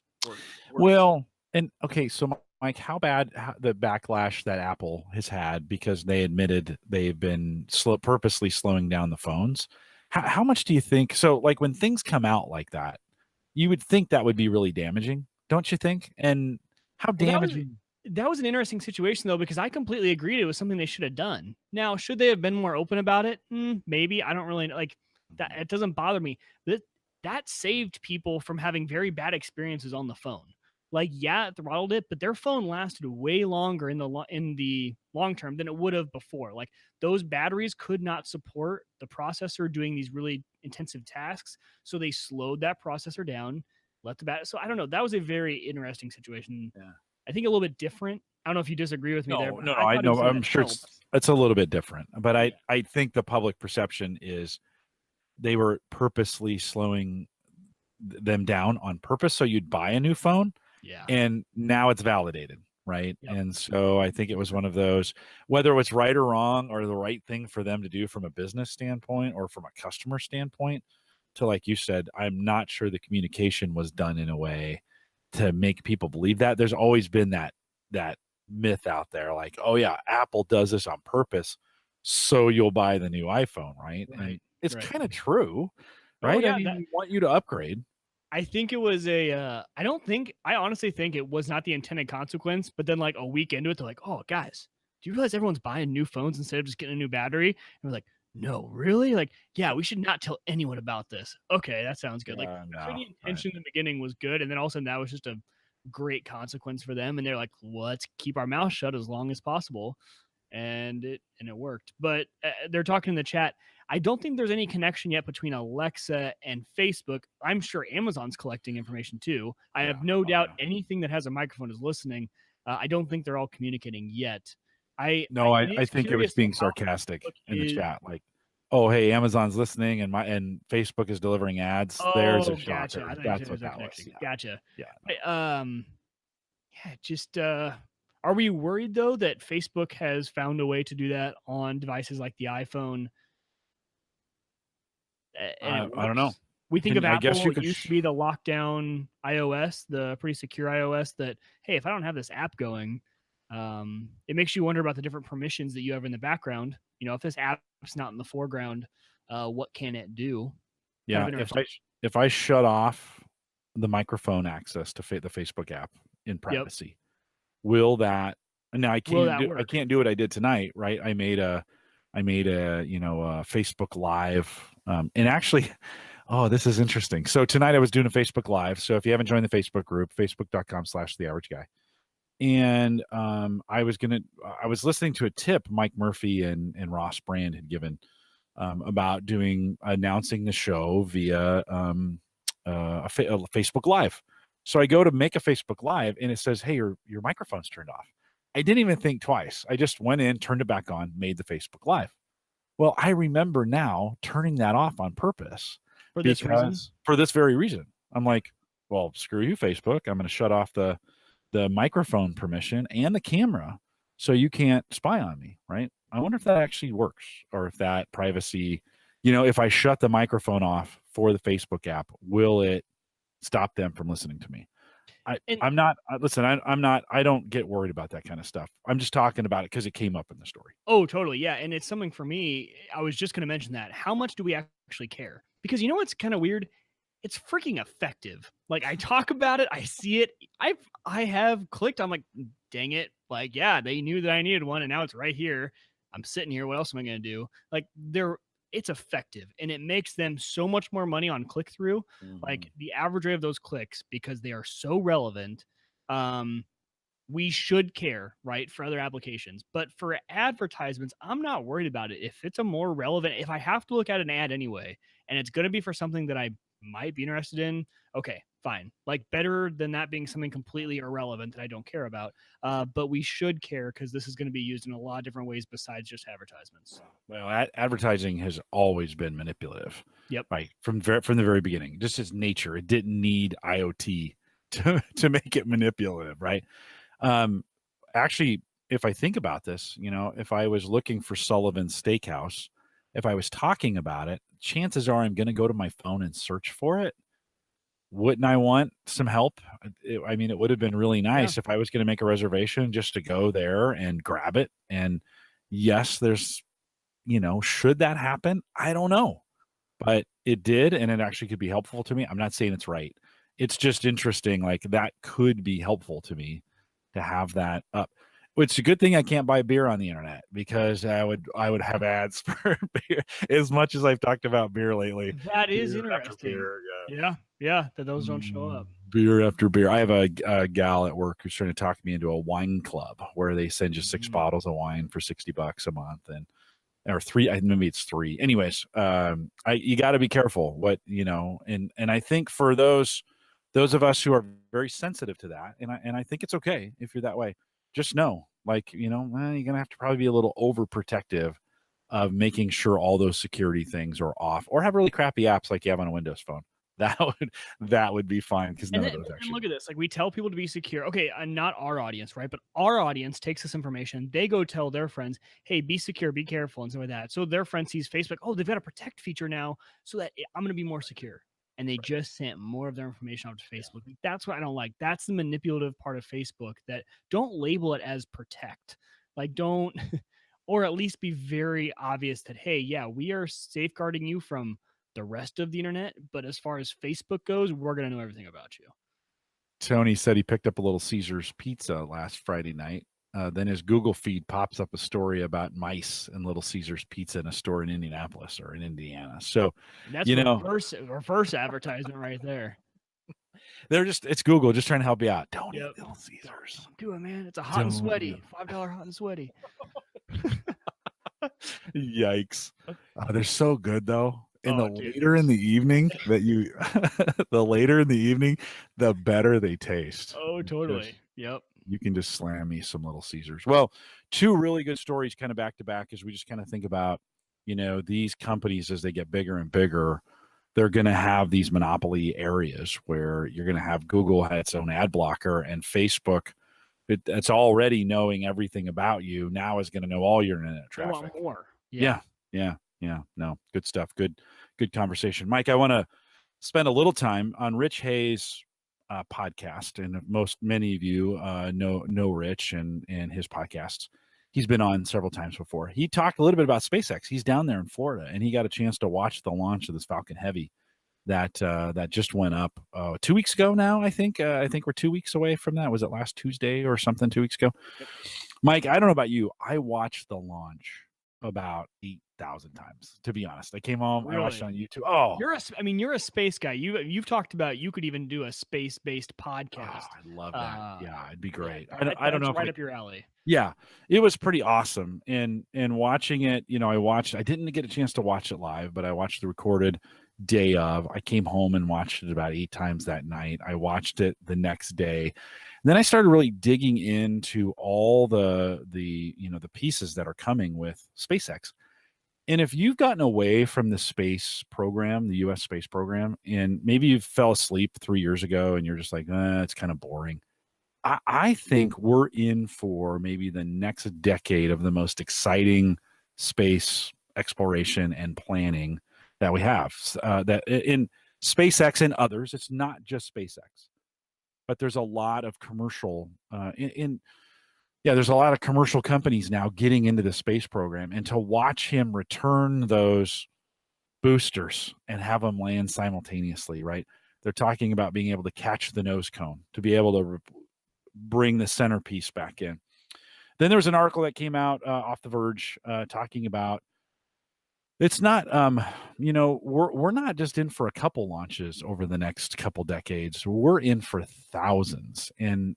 Well, and okay, so Mike, how bad the backlash that Apple has had because they admitted they've been purposely slowing down the phones. How much do you think? So, like when things come out like that, you would think that would be really damaging, don't you think? And how Well, damaging? that was an interesting situation though, because I completely agreed it was something they should have done. Now, should they have been more open about it? Maybe. I don't really like that. It doesn't bother me. But that saved people from having very bad experiences on the phone. Like, yeah, it throttled it, but their phone lasted way longer in the long term than it would have before. Like those batteries could not support the processor doing these really intensive tasks, so they slowed that processor down, let the battery. So I don't know. That was a very interesting situation. Yeah. I think a little bit different. I don't know if you disagree with me there, No, but no, no. I I thought it was know. something I'm that sure helped. it's a little bit different, but Yeah. I think the public perception is they were purposely slowing them down on purpose so you'd buy a new phone. Yeah. And now it's validated, right? Yep. And so I think it was one of those, whether it was right or wrong or the right thing for them to do from a business standpoint or from a customer standpoint, to like you said, I'm not sure the communication was done in a way to make people believe that. There's always been that myth out there, like, oh yeah, Apple does this on purpose, so you'll buy the new iPhone, right? And Right. it's Right. kind of true, Oh right? I yeah. mean, we want you to upgrade. I think it was I honestly think it was not the intended consequence, but then like a week into it, they're like, oh guys, do you realize everyone's buying new phones instead of just getting a new battery? And we're like, no, really? Like, yeah, we should not tell anyone about this. Okay, that sounds good. Like, I'm sure No, the intention in the beginning was good, and then all of a sudden that was just a great consequence for them. And they're like, let's keep our mouth shut as long as possible. And it worked. But they're talking in the chat. I don't think there's any connection yet between Alexa and Facebook. I'm sure Amazon's collecting information too. I have no doubt anything that has a microphone is listening. I don't think they're all communicating yet. I It is think it was curious though being how sarcastic Facebook in the is. chat, like, "Oh, hey, Amazon's listening and Facebook is delivering ads." There's a Oh, gotcha. I shocker. thought you said That's there's what no that was. connection. Yeah, Gotcha. yeah. Yeah, just are we worried though that Facebook has found a way to do that on devices like the iPhone and it I don't know. works? We think of I guess Apple, you it could. used to be the lockdown iOS, the pretty secure iOS that, hey, if I don't have this app going, it makes you wonder about the different permissions that you have in the background. You know, if this app's not in the foreground, what can it do? Kind Yeah, of interesting. if I shut off the microphone access to the Facebook app in Yep. privacy, will that? Now Will that I work? can't do what I did tonight, right? I made a Facebook Live, and actually, oh, this is interesting. So tonight I was doing a Facebook Live. So if you haven't joined the Facebook group, facebook.com/the average guy. And I was listening to a tip Mike Murphy and Ross Brand had given about announcing the show via a Facebook Live. So I go to make a Facebook Live and it says, hey, your microphone's turned off. I didn't even think twice. I just went in, turned it back on, made the Facebook Live. Well, I remember now turning that off on purpose For this reason? for this very reason. I'm like, well, screw you, Facebook. I'm going to shut off the microphone permission and the camera so you can't spy on me, right? I wonder if that actually works or if that privacy, if I shut the microphone off for the Facebook app, will it stop them from listening to me? I'm not, listen, I don't get worried about that kind of stuff. I'm just talking about it because it came up in the story. Oh, totally. Yeah. And it's something for me. I was just going to mention that. How much do we actually care? Because you know what's kind of weird? It's freaking effective. Like I talk about it, I see it. I have clicked. I'm like, dang it. Like, yeah, they knew that I needed one and now it's right here. I'm sitting here. What else am I going to do? Like it's effective and it makes them so much more money on click through. Like the average rate of those clicks, because they are so relevant. We should care, right, for other applications. But for advertisements, I'm not worried about it. If it's a more relevant, if I have to look at an ad anyway, and it's going to be for something that I might be interested in, okay, fine. Like better than that being something completely irrelevant that I don't care about. But we should care because this is going to be used in a lot of different ways besides just advertisements. Well, advertising has always been manipulative. Yep. Right. From the very beginning, just its nature. It didn't need IoT to make it manipulative, right? Actually, if I think about this, if I was looking for Sullivan's Steakhouse if I was talking about it, chances are I'm going to go to my phone and search for it. Wouldn't I want some help? I mean, it would have been really nice if I was going to make a reservation just to go there and grab it. And yes, there's, should that happen? I don't know, but it did, and it actually could be helpful to me. I'm not saying it's right. It's just interesting. Like that could be helpful to me to have that up. It's a good thing I can't buy beer on the internet because I would have ads for beer. As much as I've talked about beer lately, That is beer after interesting. beer, Yeah, that those don't show up. beer after beer. I have a gal at work who's trying to talk me into a wine club where they send you 6 bottles of wine for $60 a month, and or 3, maybe it's 3. Anyways, you got to be careful what, and I think for those of us who are very sensitive to that, and I think it's okay if you're that way, just know, like, you're going to have to probably be a little overprotective of making sure all those security things are off, or have really crappy apps like you have on a Windows phone. That would be fine, because none of those actually. And look at this. Like, we tell people to be secure. Okay, not our audience, right? But our audience takes this information. They go tell their friends, hey, be secure, be careful, and stuff like that. So their friend sees Facebook, oh, they've got a protect feature now, so that I'm going to be more secure. And they just sent more of their information out to Facebook. Yeah. That's what I don't like. That's the manipulative part of Facebook, that don't label it as protect. Like, don't, or at least be very obvious that, hey, yeah, we are safeguarding you from the rest of the internet, but as far as Facebook goes, we're going to know everything about you. Tony said he picked up a Little Caesars pizza last Friday night. Then his Google feed pops up a story about mice and Little Caesars pizza in a store in Indianapolis or in Indiana. So that's reverse advertisement right there. It's Google just trying to help you out. Don't eat Little Caesars. Don't do it, man. It's a hot and sweaty. $5 hot and sweaty. Yikes. They're so good though. And later in the evening the later in the evening, the better they taste. Oh, totally. Yep. You can just slam me some Little Caesars. Well, 2 really good stories kind of back to back, as we just kind of think about, these companies as they get bigger and bigger, they're going to have these monopoly areas where you're going to have Google had its own ad blocker, and Facebook, it's already knowing everything about you, now is going to know all your internet traffic. A lot more. Yeah. No, good stuff. Good conversation. Mike, I want to spend a little time on Rich Hayes' podcast, and many of you know Rich and his podcasts. He's been on several times before. He talked a little bit about SpaceX. He's down there in Florida, and he got a chance to watch the launch of this Falcon Heavy that just went up 2 weeks ago now. I think we're 2 weeks away from that. Was it last Tuesday or something 2 weeks ago? Yep. Mike, I don't know about you. I watched the launch about 8,000 times, to be honest. I came home, really? I watched it on YouTube. Oh, you're a space guy. You've talked about you could even do a space-based podcast. Oh, I love that. Yeah, it'd be great. Yeah, I don't know if right up your alley. Yeah, it was pretty awesome. And watching it, I didn't get a chance to watch it live, but I watched the recorded day of. I came home and watched it about 8 times that night. I watched it the next day. And then I started really digging into all the pieces that are coming with SpaceX. And if you've gotten away from the space program, the US space program, and maybe you fell asleep 3 years ago and you're just like, it's kind of boring. I think we're in for maybe the next decade of the most exciting space exploration and planning that we have. That in SpaceX and others, it's not just SpaceX, but there's a lot of commercial there's a lot of commercial companies now getting into the space program, and to watch him return those boosters and have them land simultaneously, right? They're talking about being able to catch the nose cone, to be able to bring the centerpiece back in. Then there was an article that came out off The Verge talking about it's not, we're not just in for a couple launches over the next couple decades. We're in for thousands. And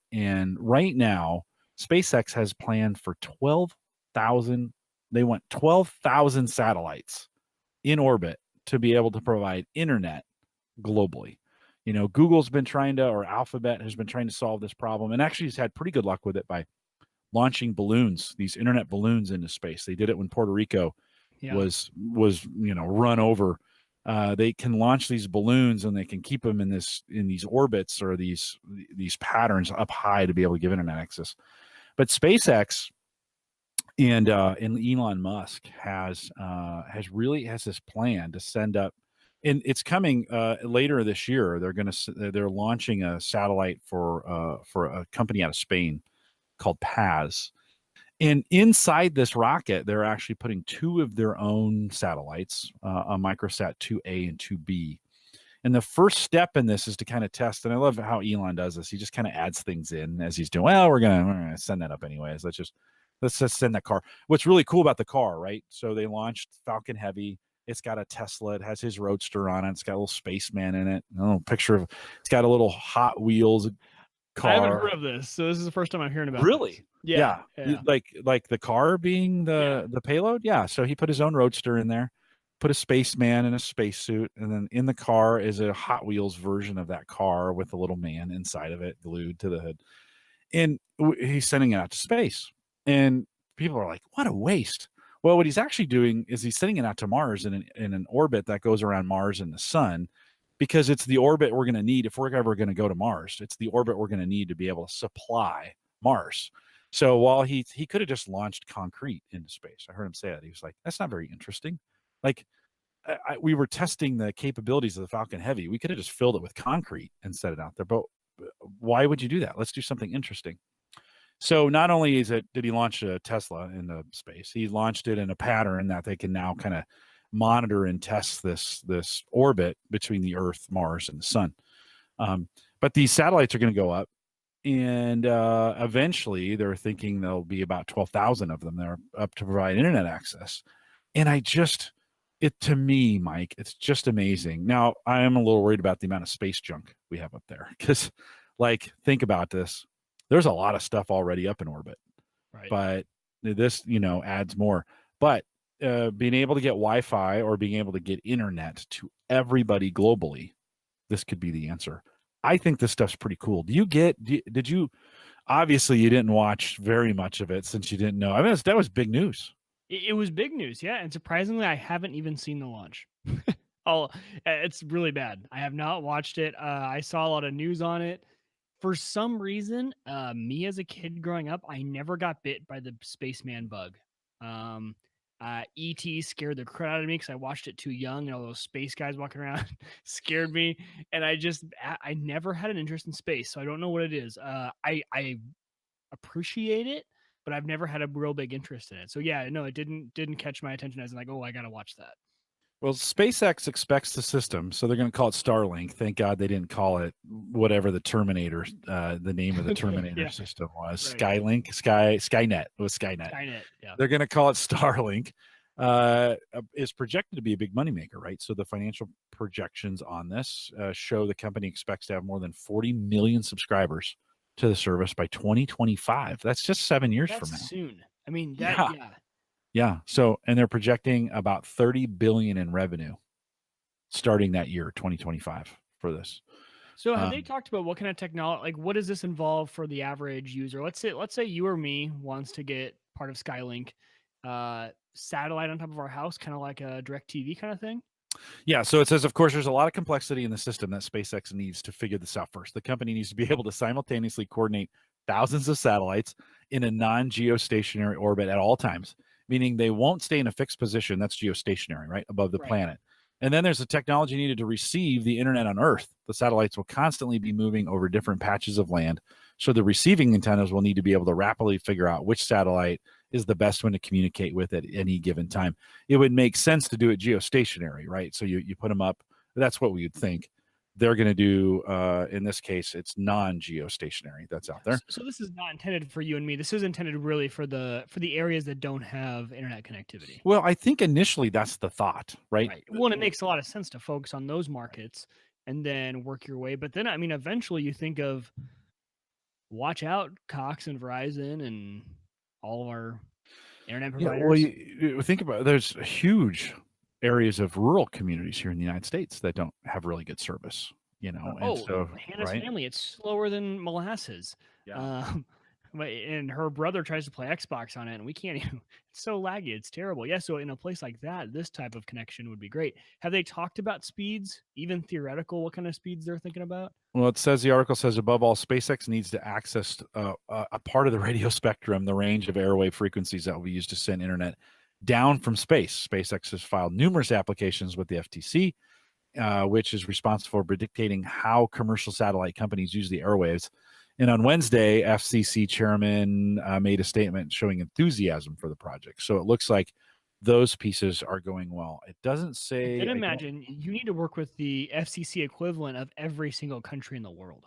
right now, SpaceX has planned for 12,000. They want 12,000 satellites in orbit to be able to provide internet globally. Google's been or Alphabet has been trying to solve this problem, and actually has had pretty good luck with it by launching balloons, these internet balloons, into space. They did it when Puerto Rico was run over. They can launch these balloons, and they can keep them in these orbits or these patterns up high to be able to give internet access. But SpaceX And Elon Musk has this plan to send up, and it's coming later this year. They're launching a satellite for a company out of Spain called Paz. And inside this rocket, they're actually putting two of their own satellites, a microsat 2A and 2B. And the first step in this is to kind of test. And I love how Elon does this. He just kind of adds things in as he's doing. Well, we're gonna send that up anyways. Let's just send that car. What's really cool about the car, right? So they launched Falcon Heavy. It's got a Tesla. It has his Roadster on it. It's got a little spaceman in it. A little picture of. It's got a little Hot Wheels car. I haven't heard of this, so this is the first time I'm hearing about. Really? This. Yeah. Like the car being the payload. Yeah. So he put his own Roadster in there, put a spaceman in a spacesuit, and then in the car is a Hot Wheels version of that car with a little man inside of it glued to the hood. And he's sending it out to space. And people are like, what a waste. Well, what he's actually doing is he's sending it out to Mars in an orbit that goes around Mars and the sun, because it's the orbit we're going to need if we're ever going to go to Mars. It's the orbit we're going to need to be able to supply Mars. So while he could have just launched concrete into space, I heard him say that. He was like, that's not very interesting. Like, we were testing the capabilities of the Falcon Heavy. We could have just filled it with concrete and set it out there. But why would you do that? Let's do something interesting. So not only did he launch a Tesla into space, he launched it in a pattern that they can now kind of monitor and test this orbit between the Earth, Mars, and the Sun. But these satellites are going to go up, and eventually they're thinking there'll be about 12,000 of them that are up to provide internet access. And to me, Mike, it's just amazing. Now, I am a little worried about the amount of space junk we have up there, because, like, think about this. There's a lot of stuff already up in orbit, right? But this, adds more. But being able to get Wi-Fi or being able to get internet to everybody globally, this could be the answer. I think this stuff's pretty cool. Did you, obviously you didn't watch very much of it since you didn't know. I mean, that was big news. It was big news, yeah. And surprisingly, I haven't even seen the launch. It's really bad. I have not watched it. I saw a lot of news on it. For some reason, me as a kid growing up, I never got bit by the spaceman bug. ET scared the crap out of me because I watched it too young, and all those space guys walking around scared me. And I never had an interest in space, so I don't know what it is. I appreciate it, but I've never had a real big interest in it. So yeah, no, it didn't catch my attention as like, oh, I gotta watch that. Well, SpaceX expects the system, so they're going to call it Starlink. Thank God they didn't call it whatever the Terminator, the name of the Terminator system was. Right. Skynet. It was Skynet. Skynet, yeah. They're going to call it Starlink. Is projected to be a big moneymaker, right? So the financial projections on this show the company expects to have more than 40 million subscribers to the service by 2025. That's just 7 years from now. Soon. I mean, Yeah. So, and they're projecting about 30 billion in revenue starting that year, 2025, for this. So have they talked about what kind of technology, like what does this involve for the average user? Let's say you or me wants to get part of Skylink, satellite on top of our house, kind of like a DirecTV kind of thing. Yeah. So it says, of course, there's a lot of complexity in the system that SpaceX needs to figure this out first. The company needs to be able to simultaneously coordinate thousands of satellites in a non-geostationary orbit at all times, meaning they won't stay in a fixed position. That's geostationary, right, above the planet. And then there's the technology needed to receive the internet on Earth. The satellites will constantly be moving over different patches of land. So the receiving antennas will need to be able to rapidly figure out which satellite is the best one to communicate with at any given time. It would make sense to do it geostationary, right? So you put them up. That's what we would think. They're going to do, in this case, it's non-geostationary that's out there. So this is not intended for you and me. This is intended really for the areas that don't have internet connectivity. Well, I think initially that's the thought, right? Well, and it makes a lot of sense to focus on those markets and then work your way. But then, I mean, eventually you think of, watch out, Cox and Verizon and all of our internet providers. Yeah, well, you think about it, there's huge areas of rural communities here in the United States that don't have really good service, and so Hannah's family, it's slower than molasses. Yeah. And her brother tries to play Xbox on it, and we can't even. It's so laggy. It's terrible. Yeah. So in a place like that, this type of connection would be great. Have they talked about speeds, even theoretical? What kind of speeds they're thinking about? Well, it says the article says above all, SpaceX needs to access a part of the radio spectrum, the range of airwave frequencies that will be used to send internet down from space. SpaceX has filed numerous applications with the FTC, which is responsible for dictating how commercial satellite companies use the airwaves. And on Wednesday, FCC chairman made a statement showing enthusiasm for the project. So it looks like those pieces are going well. It doesn't say. Then imagine you need to work with the FCC equivalent of every single country in the world.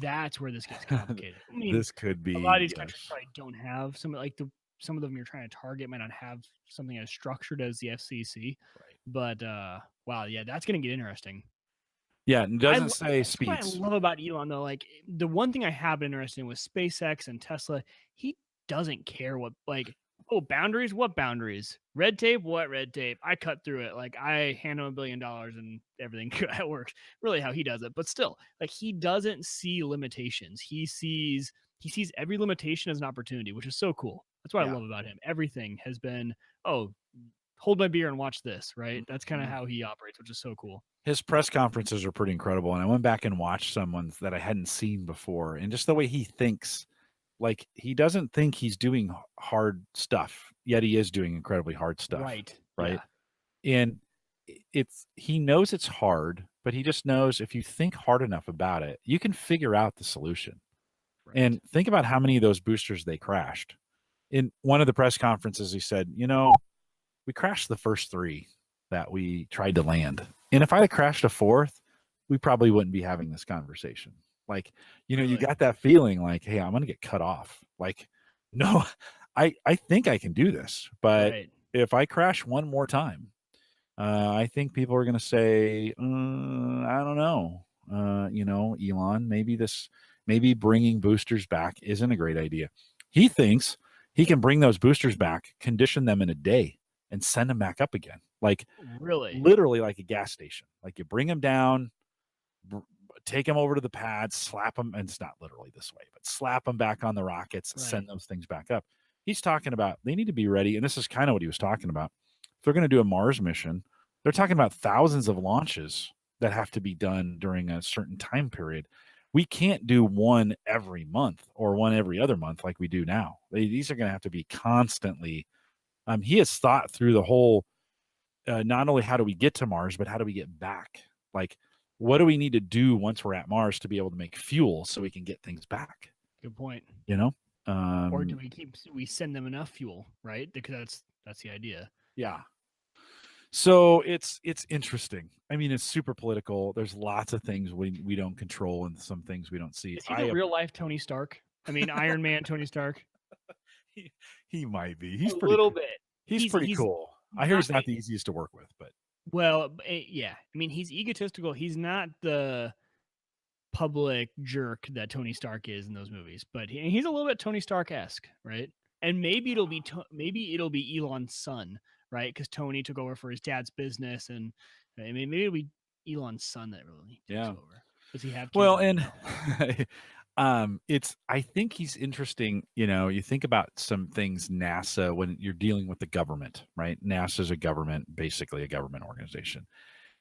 That's where this gets complicated. I mean, this could be a lot of these countries yes. probably don't have some of them you're trying to target might not have something as structured as the FCC. Right. But wow, yeah, that's gonna get interesting. Yeah, it doesn't say That's what I speeds. love about Elon though. Like the one thing I have been interested in with SpaceX and Tesla, he doesn't care what oh, boundaries? What boundaries? Red tape? What red tape? I cut through it. Like I hand him $1 billion and everything that works. Really how he does it. But still, like he doesn't see limitations. He sees every limitation as an opportunity, which is so cool. That's what I love about him. Everything has been, oh, hold my beer and watch this, right? That's kind of how he operates, which is so cool. His press conferences are pretty incredible. And I went back and watched some ones that I hadn't seen before. And just the way he thinks, like he doesn't think he's doing hard stuff, yet he is doing incredibly hard stuff. Right. Right. Yeah. And he knows it's hard, but he just knows if you think hard enough about it, you can figure out the solution. Right. And think about how many of those boosters they crashed. In one of the press conferences, he said, we crashed the first 3 that we tried to land. And if I had crashed a 4th, we probably wouldn't be having this conversation. Like, really? You got that feeling like, hey, I'm going to get cut off. Like, no, I think I can do this. But if I crash one more time, I think people are going to say, I don't know. Elon, maybe bringing boosters back isn't a great idea. He thinks he can bring those boosters back, condition them in a day, and send them back up again. Like literally like a gas station. Like you bring them down, take them over to the pad, slap them, and it's not literally this way, but slap them back on the rockets, send those things back up. He's talking about they need to be ready, and this is kind of what he was talking about. If they're going to do a Mars mission, they're talking about thousands of launches that have to be done during a certain time period. We can't do one every month or one every other month like we do now. These are going to have to be constantly. He has thought through the whole, not only how do we get to Mars, but how do we get back? Like, what do we need to do once we're at Mars to be able to make fuel so we can get things back? Good point. Or do we send them enough fuel, right? Because that's the idea. Yeah. So it's interesting. I mean, it's super political. There's lots of things we don't control and some things we don't see. Is he the real life Tony Stark? I mean, Iron Man Tony Stark. He might be. He's a little bit. He's pretty cool. I hear he's not the easiest to work with, but yeah. I mean, he's egotistical. He's not the public jerk that Tony Stark is in those movies, but he's a little bit Tony Stark-esque, right? And maybe it'll be Elon's son, right? Because Tony took over for his dad's business, and I mean, maybe it'll be Elon's son that really takes over. Does he have kids? Well, and I think he's interesting. You think about some things NASA when you're dealing with the government, right? NASA's basically a government organization,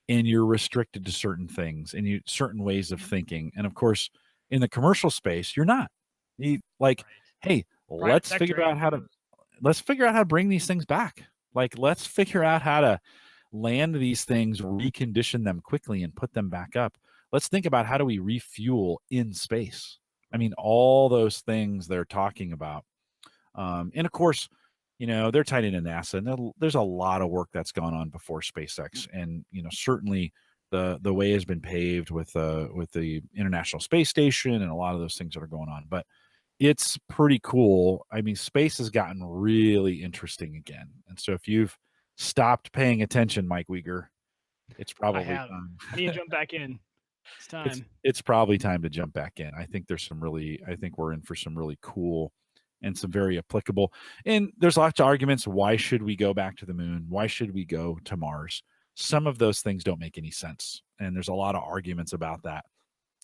and you're restricted to certain things and certain ways of thinking. And of course, in the commercial space, you're not. Hey, let's figure out how to bring these things back. Like, let's figure out how to land these things, recondition them quickly, and put them back up. Let's think about how do we refuel in space. I mean, all those things they're talking about. And of course, they're tied into NASA, and there's a lot of work that's gone on before SpaceX. And, certainly the way has been paved with the International Space Station and a lot of those things that are going on. But it's pretty cool. I mean, space has gotten really interesting again. And so if you've stopped paying attention, Mike Wieger, it's probably time. I need to jump back in. It's time. It's probably time to jump back in. I think we're in for some really cool and some very applicable. And there's lots of arguments. Why should we go back to the moon? Why should we go to Mars? Some of those things don't make any sense. And there's a lot of arguments about that.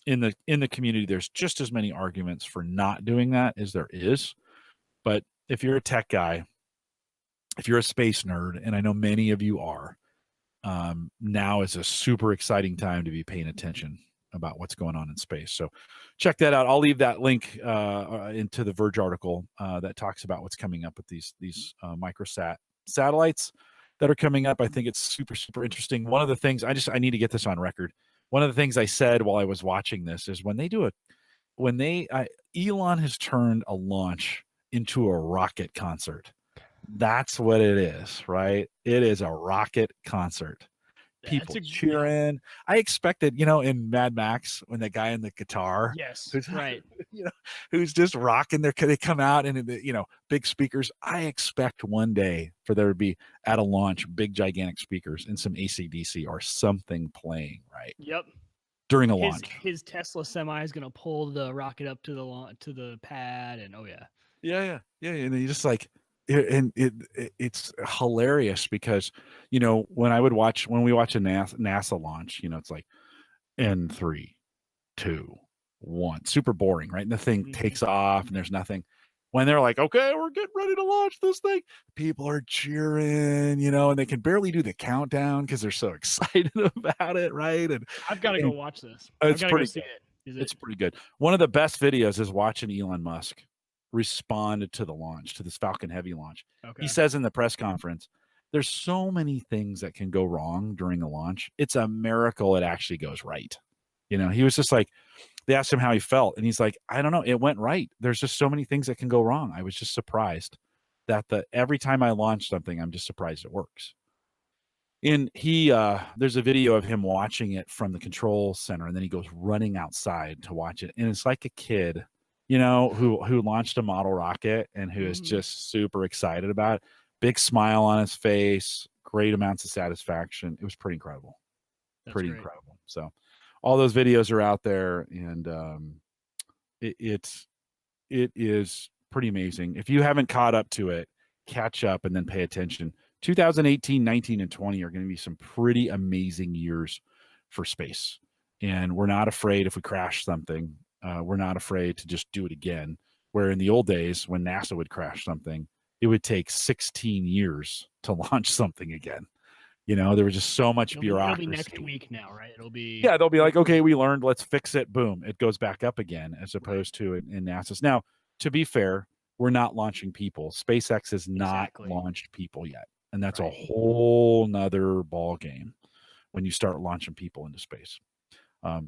in the community, there's just as many arguments for not doing that as there is. But if you're a tech guy, if you're a space nerd, and I know many of you are, now is a super exciting time to be paying attention about what's going on in space. So check that out. I'll leave that link into the Verge article that talks about what's coming up with these microsat satellites that are coming up. I think it's super, super interesting. One of the things I need to get this on record. One of the things I said while I was watching this is Elon has turned a launch into a rocket concert. That's what it is, right? It is a rocket concert. People cheering. I expected, in Mad Max, when that guy in the guitar, yes, who's right, who's just rocking they come out and big speakers. I expect one day for there to be at a launch big gigantic speakers and some AC/DC or something playing, right? Yep. During a launch. His Tesla semi is gonna pull the rocket up to the pad, and yeah, and you just like, and it's hilarious because when we watch a NASA launch, it's like N3, 2, 1, super boring, right? And the thing takes off and there's nothing. When they're like, okay, we're getting ready to launch this thing, people are cheering, and they can barely do the countdown because they're so excited about it, right? And I've got to go watch this. It's pretty see good. It's pretty good. One of the best videos is watching Elon Musk respond to the launch, to this Falcon Heavy launch. Okay. He says in the press conference, there's so many things that can go wrong during a launch. It's a miracle it actually goes right. He was just like, they asked him how he felt, and he's like, I don't know, it went right. There's just so many things that can go wrong. I was just surprised that every time I launch something, I'm just surprised it works. And there's a video of him watching it from the control center, and then he goes running outside to watch it. And it's like a kid, who launched a model rocket and who is just super excited about it. Big smile on his face, great amounts of satisfaction. It was pretty incredible. That's great. Incredible. So all those videos are out there, and it is pretty amazing. If you haven't caught up to it, catch up and then pay attention. 2018, 19, and 20 are going to be some pretty amazing years for space. And we're not afraid if we crash something. We're not afraid to just do it again. Where in the old days, when NASA would crash something, it would take 16 years to launch something again. There was just so much bureaucracy. It'll be next week now, right? They'll be like, okay, we learned, let's fix it. Boom, it goes back up again, as opposed to in NASA's. Now, to be fair, we're not launching people. SpaceX has not launched people yet. And that's a whole nother ball game when you start launching people into space.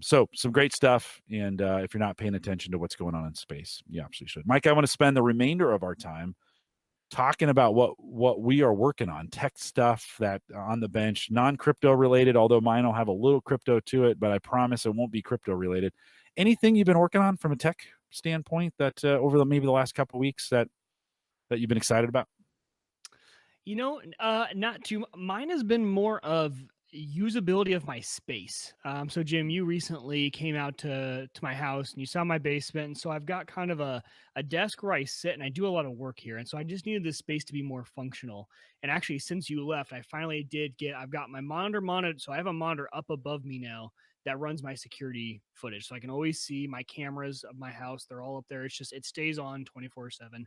So some great stuff. And if you're not paying attention to what's going on in space, you absolutely should. Mike, I want to spend the remainder of our time talking about what we are working on, tech stuff that on the bench, non-crypto related, although mine will have a little crypto to it, but I promise it won't be crypto related. Anything you've been working on from a tech standpoint that over maybe the last couple of weeks that you've been excited about? Not too. Mine has been more of usability of my space. So Jim, you recently came out to my house and you saw my basement. And so I've got kind of a desk where I sit and I do a lot of work here. And so I just needed this space to be more functional. And actually, since you left, I finally I've got my monitor. So I have a monitor up above me now that runs my security footage. So I can always see my cameras of my house. They're all up there. It stays on 24/7.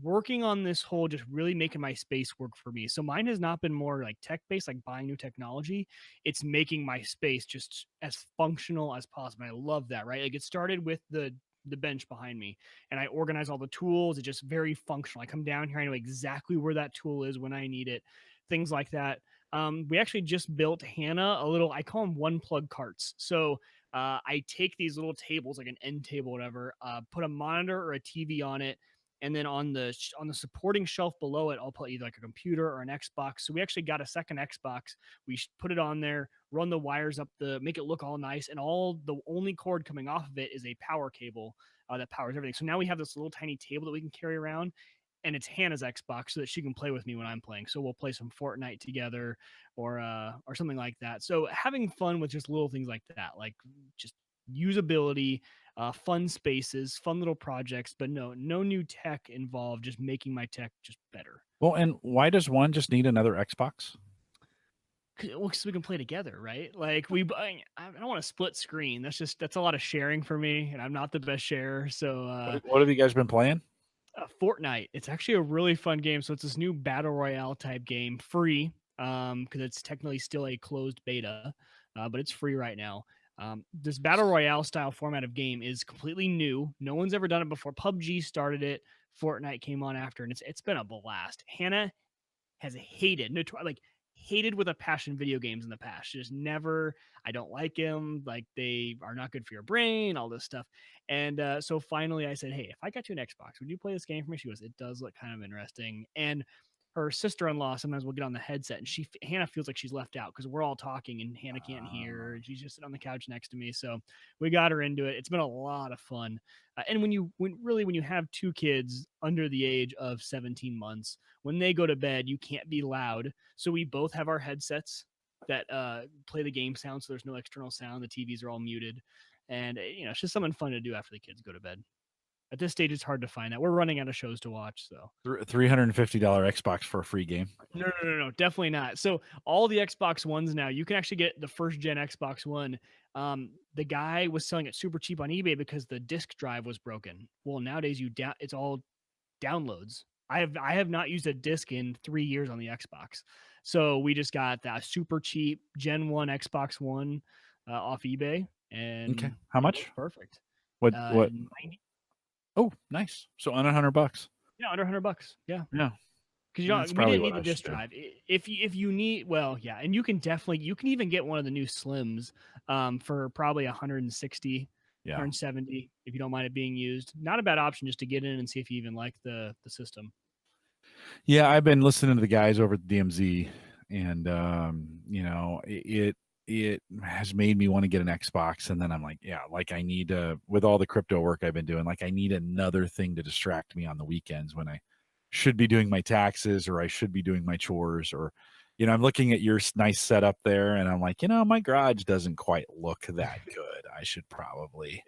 Working on this whole, just really making my space work for me. So mine has not been more like tech based, like buying new technology. It's making my space just as functional as possible. I love that, right? Like it started with the bench behind me and I organize all the tools. It's just very functional. I come down here, I know exactly where that tool is when I need it, things like that. We actually just built Hannah a little, I call them one plug carts. So I take these little tables, like an end table, whatever, put a monitor or a TV on it, and then on the supporting shelf below it, I'll put either like a computer or an Xbox. So we actually got a second Xbox. We put it on there, run the wires up, make it look all nice, and the only cord coming off of it is a power cable that powers everything. So now we have this little tiny table that we can carry around, and it's Hannah's Xbox so that she can play with me when I'm playing. So we'll play some Fortnite together or something like that. So having fun with just little things like that, like just usability, fun spaces, fun little projects, but no new tech involved, just making my tech just better. Well, and why does one just need another Xbox? Well, because we can play together, right? Like I don't want to split screen. That's a lot of sharing for me, and I'm not the best sharer. So What have you guys been playing? Fortnite. It's actually a really fun game. So it's this new battle royale type game, free, because it's technically still a closed beta, but it's free right now. This battle royale style format of game is completely new. No one's ever done it before. PUBG started it. Fortnite came on after, and it's been a blast. Hannah has hated with a passion video games in the past. She just never, I don't like them. Like they are not good for your brain, all this stuff. And so finally I said, hey, if I got you an Xbox, would you play this game for me? She goes, it does look kind of interesting. And her sister-in-law sometimes will get on the headset and Hannah feels like she's left out because we're all talking and Hannah can't hear. She's just sitting on the couch next to me. So we got her into it. It's been a lot of fun. And when you have two kids under the age of 17 months, when they go to bed, you can't be loud. So we both have our headsets that play the game sound. So there's no external sound. The TVs are all muted. And, it's just something fun to do after the kids go to bed. At this stage, it's hard to find that. We're running out of shows to watch. So $350 Xbox for a free game. No, definitely not. So all the Xbox Ones now, you can actually get the first gen Xbox One. The guy was selling it super cheap on eBay because the disk drive was broken. Well, nowadays it's all downloads. I have not used a disc in 3 years on the Xbox. So we just got that super cheap Gen 1 Xbox One off eBay. And okay, how much? Perfect. What 90. Oh, nice. So under $100. Yeah, under $100. Yeah. Because we didn't need the disk drive. If you need, well, yeah, and you can even get one of the new Slims for probably 160, 170 if you don't mind it being used. Not a bad option just to get in and see if you even like the system. Yeah, I've been listening to the guys over at DMZ, and it has made me want to get an Xbox. And then I'm like, yeah, like I need with all the crypto work I've been doing, like I need another thing to distract me on the weekends when I should be doing my taxes or I should be doing my chores, or I'm looking at your nice setup there and I'm like, my garage doesn't quite look that good. I should probably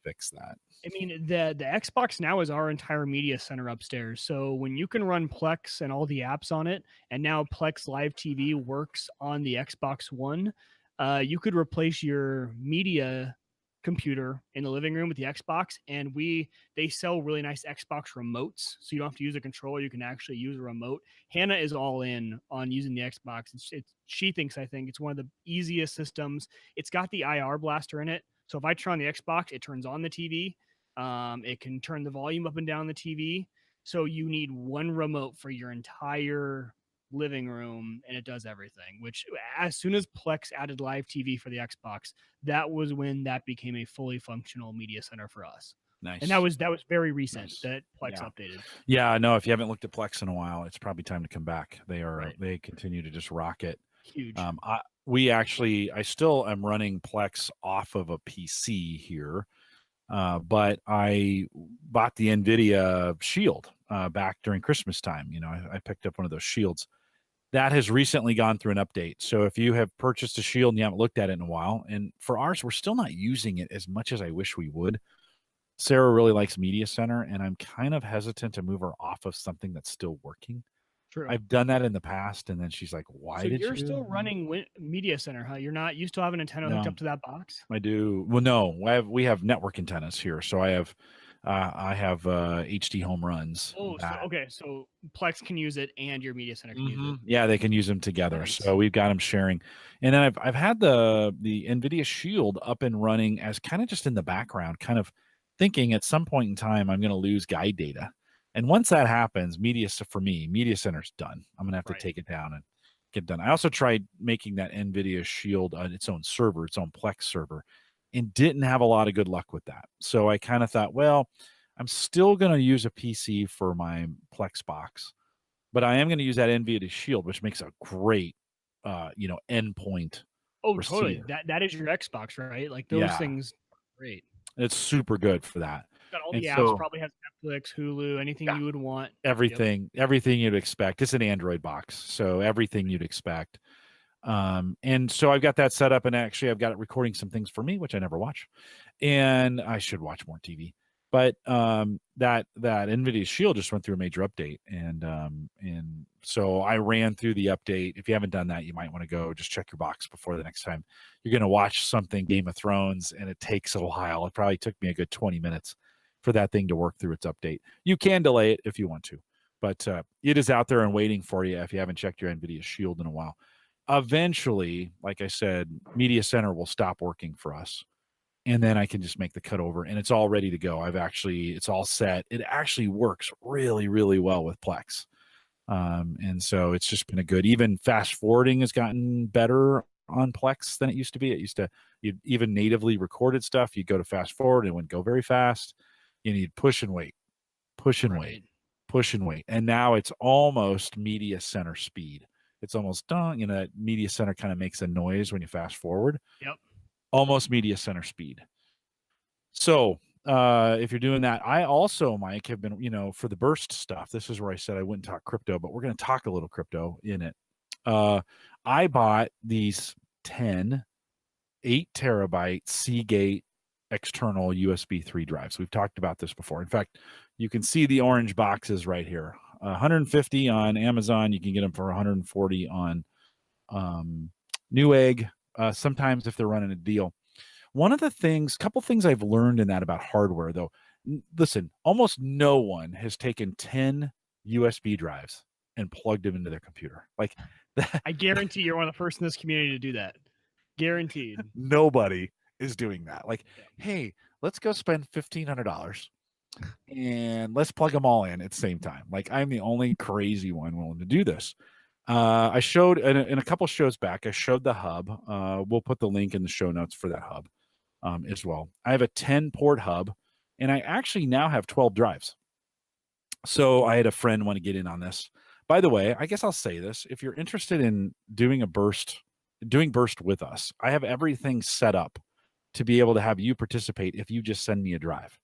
fix that. I mean, the Xbox now is our entire media center upstairs. So when you can run Plex and all the apps on it, and now Plex Live TV works on the Xbox One, you could replace your media computer in the living room with the Xbox, and they sell really nice Xbox remotes, so you don't have to use a controller. You can actually use a remote. Hannah is all in on using the Xbox. She thinks, I think it's one of the easiest systems. It's got the IR blaster in it, so if I turn on the Xbox, it turns on the TV. It can turn the volume up and down the TV. So you need one remote for your entire living room, and it does everything. Which, as soon as Plex added live TV for the Xbox, that was when that became a fully functional media center for us. Nice. And that was very recent that Plex updated. Yeah, no, if you haven't looked at Plex in a while, it's probably time to come back. They continue to just rock it. Huge. I still am running Plex off of a PC here. But I bought the NVIDIA Shield back during Christmas time. I picked up one of those Shields. That has recently gone through an update. So if you have purchased a Shield and you haven't looked at it in a while, and for ours, we're still not using it as much as I wish we would. Sarah really likes Media Center, and I'm kind of hesitant to move her off of something that's still working. True. I've done that in the past, and then she's like, "Why did you?" So you're still running Media Center, huh? You still have an antenna hooked up to that box? I do. Well, no, we have network antennas here, so I have HD home runs. Oh, so Plex can use it, and your Media Center can use it. Yeah, they can use them together. Nice. So we've got them sharing, and then I've had the NVIDIA Shield up and running as kind of just in the background, kind of thinking at some point in time I'm going to lose guide data. And once that happens, Media Center's done. I'm going to have to take it down and get done. I also tried making that NVIDIA Shield its own server, its own Plex server, and didn't have a lot of good luck with that. So I kind of thought, well, I'm still going to use a PC for my Plex box, but I am going to use that NVIDIA Shield, which makes a great, endpoint. Oh, receiver. Totally. That is your Xbox, right? Like those things are great. It's super good for that. Got all the apps, probably has Netflix, Hulu, anything you would want. Everything you'd expect. It's an Android box, so everything you'd expect. And so I've got that set up, and actually I've got it recording some things for me, which I never watch, and I should watch more TV. But that NVIDIA Shield just went through a major update, and so I ran through the update. If you haven't done that, you might want to go just check your box before the next time you're going to watch something Game of Thrones, and it takes a while. It probably took me a good 20 minutes for that thing to work through its update. You can delay it if you want to, but it is out there and waiting for you if you haven't checked your NVIDIA Shield in a while. Eventually, like I said, Media Center will stop working for us, and then I can just make the cut over, and it's all ready to go. It's all set. It actually works really, really well with Plex. And so it's just been even fast forwarding has gotten better on Plex than it used to be. It used to, you'd even natively recorded stuff. You'd go to fast forward and it wouldn't go very fast. You need push and wait, push and wait, push and wait. And now it's almost Media Center speed. It's almost done. That Media Center kind of makes a noise when you fast forward. Yep. Almost Media Center speed. So if you're doing that, I also, Mike, have been, for the burst stuff, this is where I said I wouldn't talk crypto, but we're going to talk a little crypto in it. I bought these 10 8 terabyte Seagate external USB 3 drives. We've talked about this before. In fact, you can see the orange boxes right here. 150 on Amazon. You can get them for 140 on Newegg. Sometimes if they're running a deal. Couple things I've learned in that about hardware, though. Listen, almost no one has taken 10 USB drives and plugged them into their computer. Like that. I guarantee you're one of the first in this community to do that. Guaranteed. Nobody is doing that. Like, hey, let's go spend $1,500 and let's plug them all in at the same time. Like, I'm the only crazy one willing to do this. I showed in a couple shows back, I showed the hub. We'll put the link in the show notes for that hub as well. I have a 10 port hub, and I actually now have 12 drives. So I had a friend want to get in on this. By the way, I guess I'll say this. If you're interested in doing burst with us, I have everything set up to be able to have you participate if you just send me a drive.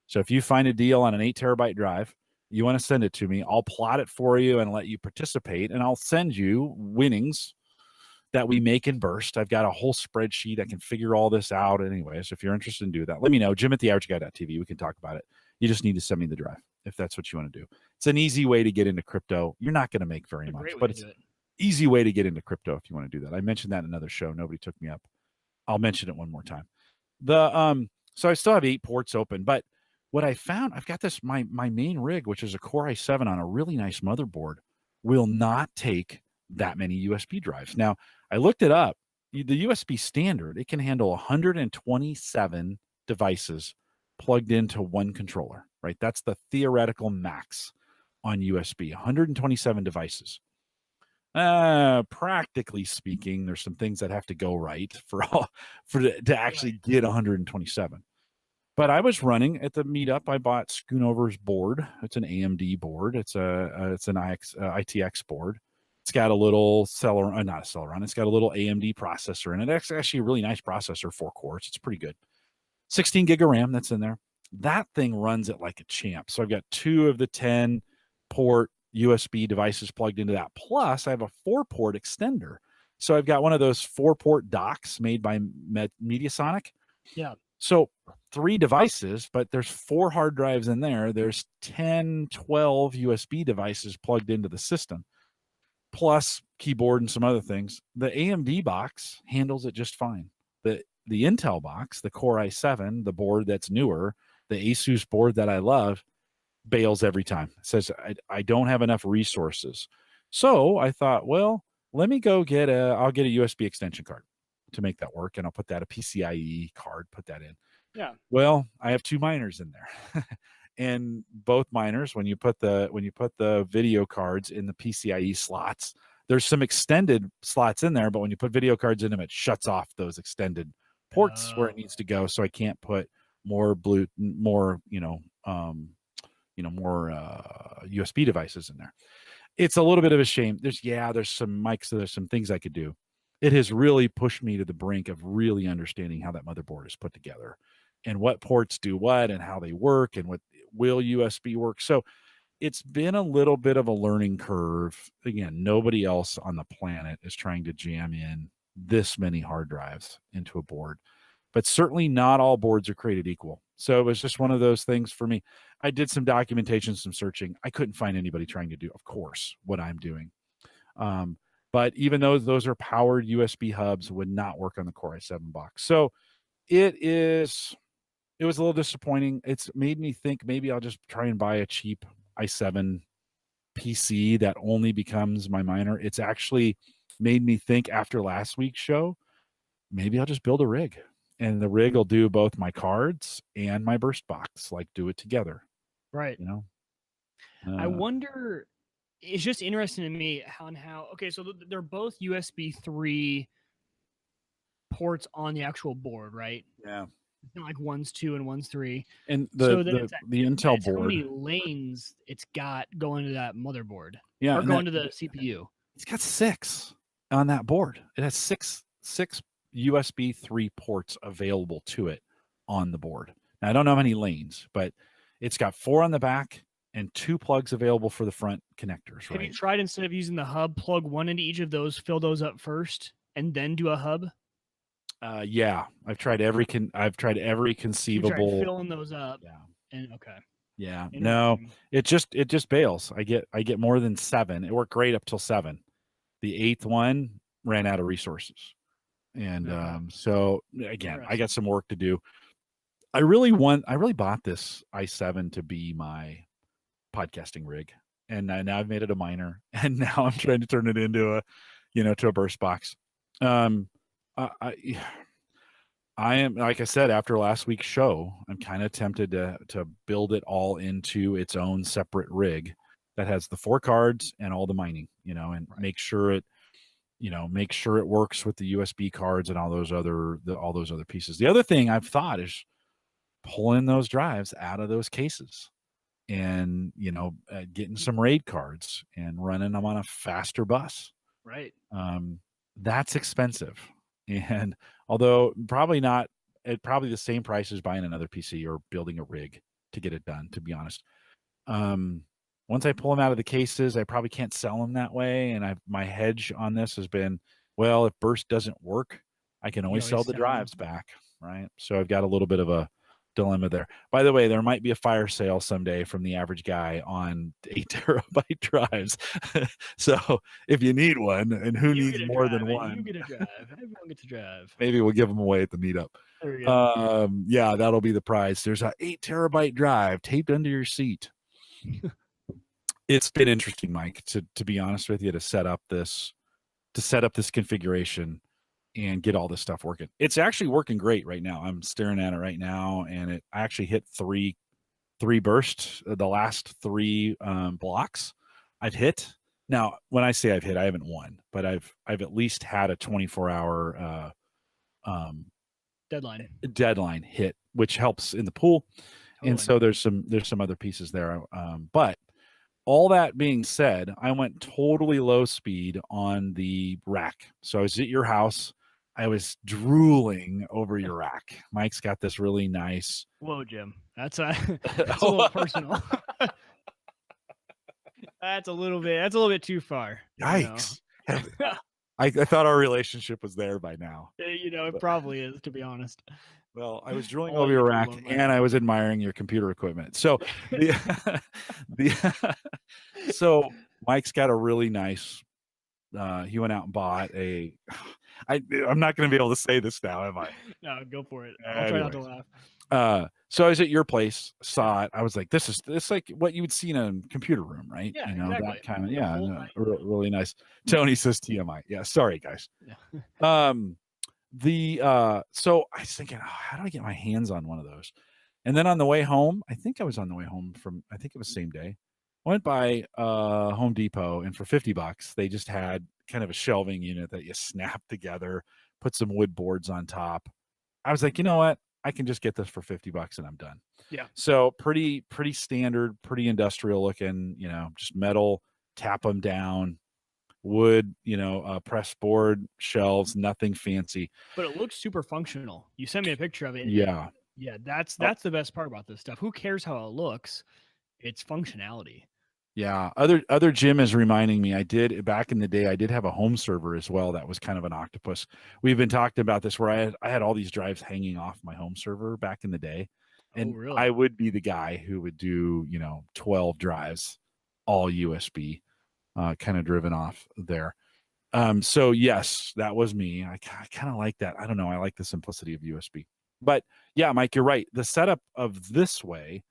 So if you find a deal on an 8 terabyte drive, you want to send it to me, I'll plot it for you and let you participate, and I'll send you winnings that we make in burst. I've got a whole spreadsheet. I can figure all this out anyway. So if you're interested in doing that, let me know. Jim@theaverageguy.tv. We can talk about it. You just need to send me the drive if that's what you want to do. It's an easy way to get into crypto. You're not going to make very much, but it's an easy way to get into crypto if you want to do that. I mentioned that in another show. Nobody took me up. I'll mention it one more time. So I still have 8 ports open, but what I found, I've got this, my main rig, which is a Core i7 on a really nice motherboard, will not take that many USB drives. Now, I looked it up. The USB standard, it can handle 127 devices plugged into one controller, right? That's the theoretical max on USB, 127 devices. Practically speaking, there's some things that have to go right to actually get 127. But I was running at the meetup. I bought Schoonover's board. It's an AMD board. It's an ITX board. It's got a little Celeron, not a Celeron. It's got a little AMD processor in it. It's actually a really nice processor, 4 cores. It's pretty good. 16 gig of RAM that's in there. That thing runs it like a champ. So I've got 2 of the 10 port USB devices plugged into that. Plus, I have a 4-port extender. So I've got one of those 4-port docks made by Mediasonic. Yeah. So 3 devices, but there's 4 hard drives in there. There's 10, 12 USB devices plugged into the system, plus keyboard and some other things. The AMD box handles it just fine. The Intel box, the Core i7, the board that's newer, the Asus board that I love, bails every time. It says, I don't have enough resources. So I thought, well, let me go I'll get a USB extension card to make that work, and I'll put that a PCIe card, put that in. Yeah. Well, I have 2 miners in there. And both miners, when you put the video cards in the PCIe slots, there's some extended slots in there, but when you put video cards in them, it shuts off those extended ports where it needs to go. So I can't put more USB devices in there. It's a little bit of a shame. There's some mics, there's some things I could do. It has really pushed me to the brink of really understanding how that motherboard is put together and what ports do what and how they work and what will USB work. So it's been a little bit of a learning curve. Again, nobody else on the planet is trying to jam in this many hard drives into a board, but certainly not all boards are created equal. So it was just one of those things for me. I did some documentation, some searching. I couldn't find anybody trying to do, of course, what I'm doing. But even though those are powered USB hubs, would not work on the Core i7 box. So it was a little disappointing. It's made me think maybe I'll just try and buy a cheap i7 PC that only becomes my miner. It's actually made me think after last week's show, maybe I'll just build a rig, and the rig will do both my cards and my burst box, like do it together. Right. You know, I wonder. It's just interesting to me how. Okay, so they're both USB 3 ports on the actual board, right? yeah. It's not like one's 2 and one's 3. And So then the Intel it's how board, many lanes it's got going to that motherboard, yeah, or and going to the CPU. it's got 6 on that board. It has six USB 3 ports available to it on the board. Now, I don't know how many lanes, but it's got 4 on the back and 2 plugs available for the front connectors. Have you Right? tried, instead of using the hub, plug one into each of those, fill those up first, and then do a hub? Yeah, I've tried every You tried conceivable. filling those up, Yeah. and okay. Yeah. No, Interesting. it just bails. I get more than 7. It worked great up till 7. The 8th one ran out of resources. And Okay. so again, I Interesting. got some work to do. I really bought this i7 to be my podcasting rig. And now I've made it a miner, and now I'm trying to turn it into to a burst box. I am, like I said, after last week's show, I'm kind of tempted to build it all into its own separate rig that has the 4 cards and all the mining, and Right. make sure it works with the USB cards and all those other pieces. The other thing I've thought is pulling those drives out of those cases and getting some RAID cards and running them on a faster bus. Right. That's expensive, and although probably not at probably the same price as buying another PC or building a rig to get it done, to be honest. Once I pull them out of the cases, I probably can't sell them that way, and my hedge on this has been, well, if burst doesn't work, I can always sell the drives back, right? So I've got a little bit of a dilemma there. By the way, there might be a fire sale someday from the average guy on 8 terabyte drives. So if you need one, and who needs more than one? You get a drive. Everyone gets a drive. Maybe we'll give them away at the meetup. There you go. Yeah, that'll be the prize. There's a 8 terabyte drive taped under your seat. It's been interesting, Mike, to be honest with you, to set up this configuration and get all this stuff working. It's actually working great right now. I'm staring at it right now, and I actually hit three bursts. The last 3 blocks I've hit. Now, when I say I've hit, I haven't won, but I've at least had a 24-hour deadline hit, which helps in the pool. Totally. And so there's some other pieces there. But all that being said, I went totally low speed on the rack. So I was at your house. I was drooling over your rack. Mike's got this really nice. Whoa, Jim. That's a little personal. That's a little bit too far. Yikes. I thought our relationship was there by now. It probably is, to be honest. Well, I was drooling over your rack, and I was admiring your computer equipment. So so Mike's got a really nice, he went out and bought I'm not going to be able to say this now, am I? No, go for it. I'll try not to laugh. So I was at your place, saw it. I was like, this is like what you would see in a computer room, right? Yeah, exactly. That kind of, really nice. Tony says TMI. Yeah, sorry guys. Yeah. So I was thinking, how do I get my hands on one of those? And then on the way home, I think it was the same day, I went by Home Depot, and for $50, they just had kind of a shelving unit that you snap together, put some wood boards on top. I was like, you know what? I can just get this for $50 and I'm done. Yeah. So pretty standard, pretty industrial looking, just metal, tap them down, wood, press board shelves, nothing fancy. But it looks super functional. You sent me a picture of it. Yeah. Yeah, that's the best part about this stuff. Who cares how it looks? It's functionality. Yeah. Other Jim is reminding me, back in the day, I did have a home server as well. That was kind of an octopus. We've been talking about this where I had all these drives hanging off my home server back in the day. Oh, And I really? would be the guy who would do, 12 drives, all USB, kind of driven off there. So yes, that was me. I kind of like that. I don't know. I like the simplicity of USB. But yeah, Mike, you're right. The setup of this way,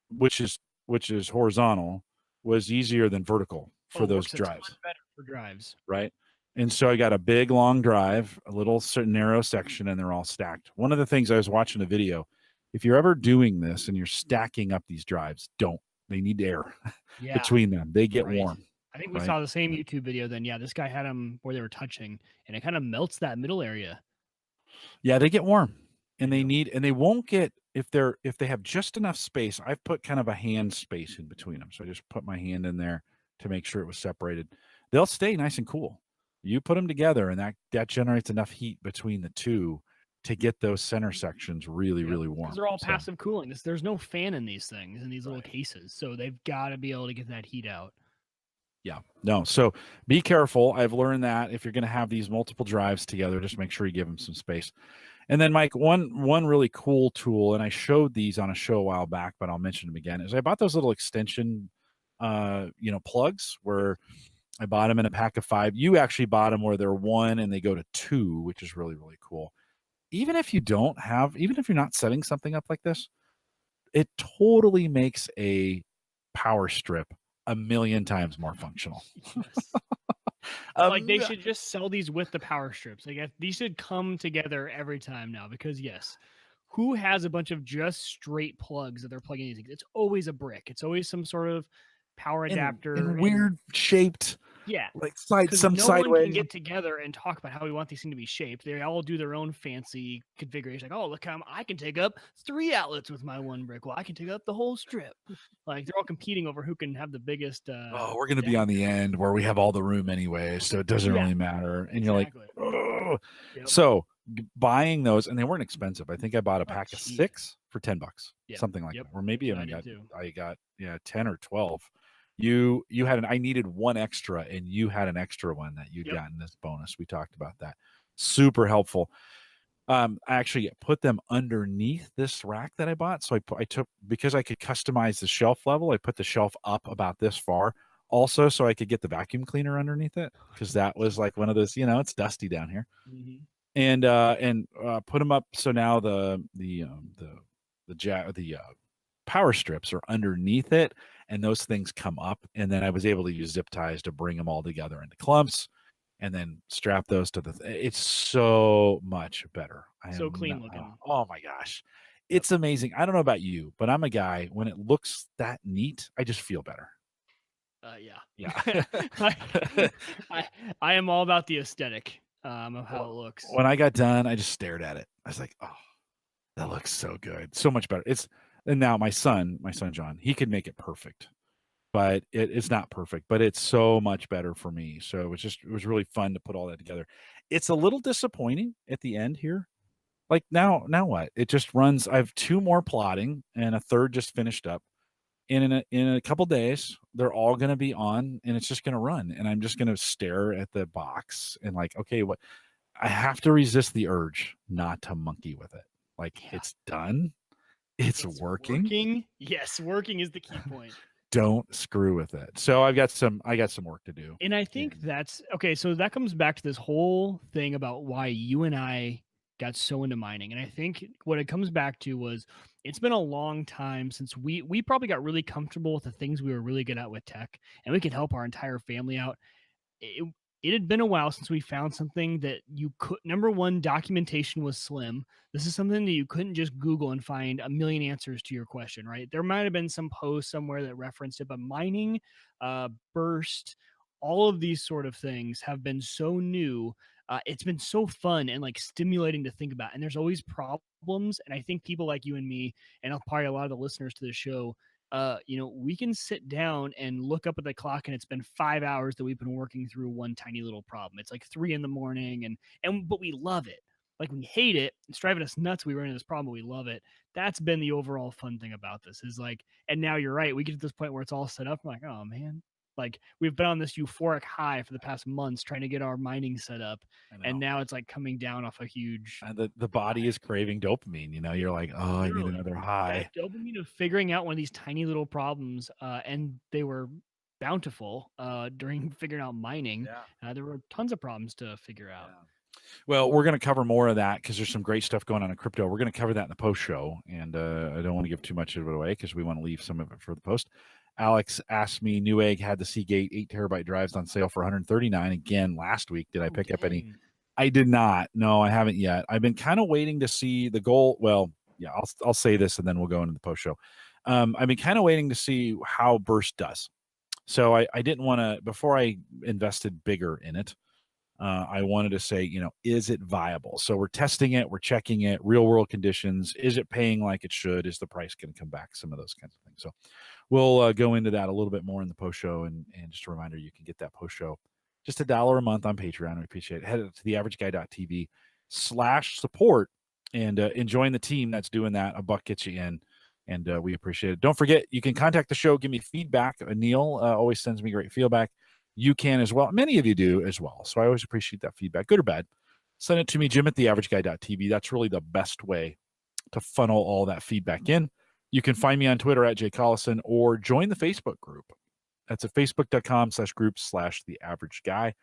which is horizontal, was easier than vertical Oh, for it those works a ton drives, better for drives. right? And so I got a big long drive, a little certain narrow section, and they're all stacked. One of the things I was watching a video, if you're ever doing this and you're stacking up these drives, don't. They need air Yeah, between them. They get right. warm, I think we right? saw the same YouTube video then. Yeah, this guy had them where they were touching, and it kind of melts that middle area. Yeah, they get warm, They and do. they won't get if they have just enough space. I've put kind of a hand space in between them, so I just put my hand in there to make sure it was separated. They'll stay nice and cool. You put them together, and that generates enough heat between the two to get those center sections really, Yep. really Because warm. they're all So passive cooling. There's no fan in these things, in these little right. cases. So they've got to be able to get that heat out. Yeah. No. So be careful. I've learned that if you're going to have these multiple drives together, just make sure you give them some space. And then, Mike, one really cool tool, and I showed these on a show a while back, but I'll mention them again. Is I bought those little extension, plugs where I bought them in a pack of 5. You actually bought them where they're 1 and they go to 2, which is really, really cool. Even if you're not setting something up like this, it totally makes a power strip a million times more functional. Yes. Like they should just sell these with the power strips. Like these should come together every time now because yes, who has a bunch of just straight plugs that they're plugging these things? It's always a brick. It's always some sort of power adapter in and weird shaped, yeah, like because some no one can sideways. get together and talk about how we want these things to be shaped. They all do their own fancy configuration. Like, oh, look how I can take up 3 outlets with my one brick. Well, I can take up the whole strip. Like they're all competing over who can have the biggest. Oh, we're gonna be on the end where we have all the room anyway, so it doesn't Yeah, really matter. And you're like, exactly. oh. Yep. So buying those, and they weren't expensive. I think I bought a Oh, pack of cheap. 6 for $10, Yep. something like Yep. that. Or maybe That's what even I I did too. got 10 or 12. You had I needed one extra, and you had an extra one that you'd Yep. gotten this bonus. We talked about that. Super helpful. I actually put them underneath this rack that I bought. So I took, because I could customize the shelf level, I put the shelf up about this far also so I could get the vacuum cleaner underneath it, because that was like one of those, it's dusty down here. Mhm. And put them up so now the power strips are underneath it, and those things come up, and then I was able to use zip ties to bring them all together into clumps and then strap those to it's so much better. I So am clean not, looking. oh my gosh. Yep. It's amazing. I don't know about you, but I'm a guy, when it looks that neat, I just feel better. Yeah. Yeah. I, I I am all about the aesthetic of how it looks. When I got done, I just stared at it. I was like, oh, that looks so good. So much better. And now my son John, he could make it perfect, but it's not perfect, but it's so much better for me. So it was really fun to put all that together. It's a little disappointing at the end here. Like now what? It just runs. I have 2 more plotting and a third just finished up. And in a couple days, they're all going to be on, and it's just going to run. And I'm just going to stare at the box and like, okay, what? I have to resist the urge not to monkey with it. Like, Yeah. it's done. It's working. Working. Yes, working is the key point. Don't screw with it. So I got some work to do. And I think that's okay. So that comes back to this whole thing about why you and I got so into mining. And I think what it comes back to was it's been a long time since we probably got really comfortable with the things we were really good at with tech, and we could help our entire family out. It had been a while since we found something that you could. Number one, documentation was slim. This is something that you couldn't just Google and find a million answers to your question, right? There might have been some post somewhere that referenced it, but mining, burst, all of these sort of things have been so new. It's been so fun and like stimulating to think about. And there's always problems. And I think people like you and me, and probably a lot of the listeners to the show, we can sit down and look up at the clock, and it's been 5 hours that we've been working through one tiny little problem. It's like 3 in the morning, but we love it. Like we hate it. It's driving us nuts. We run into this problem, but we love it. That's been the overall fun thing about this is like, and now you're right. We get to this point where it's all set up. I'm like, oh man, Like we've been on this euphoric high for the past months trying to get our mining set up, and now it's like coming down off a huge. The body is craving dopamine. You're like, oh, I need another high. That dopamine of figuring out one of these tiny little problems, and they were bountiful during figuring out mining. There were tons of problems to figure out. Well, we're going to cover more of that because there's some great stuff going on in crypto. We're going to cover that in the post show, and I don't want to give too much of it away because we want to leave some of it for the post. Alex asked me, Newegg had the Seagate 8 terabyte drives on sale for $139 again last week. Did I pick up any? I did not. No, I haven't yet. I've been kind of waiting to see the goal. Well, yeah, I'll say this and then we'll go into the post show. I've been kind of waiting to see how Burst does. So I didn't want to, before I invested bigger in it, I wanted to say, is it viable? So we're testing it, we're checking it, real world conditions. Is it paying like it should? Is the price going to come back? Some of those kinds of things. So we'll go into that a little bit more in the post show. And just a reminder, you can get that post show just $1 a month on Patreon. We appreciate it. Head to theaverageguy.tv/support and join the team that's doing that. $1 gets you in. And we appreciate it. Don't forget, you can contact the show, give me feedback. Neil always sends me great feedback. You can as well. Many of you do as well. So I always appreciate that feedback, good or bad. Send it to me, Jim at theaverageguy.tv. That's really the best way to funnel all that feedback in. You can find me on Twitter at Collison or join the Facebook group. That's at facebook.com/groups/theaverageguy.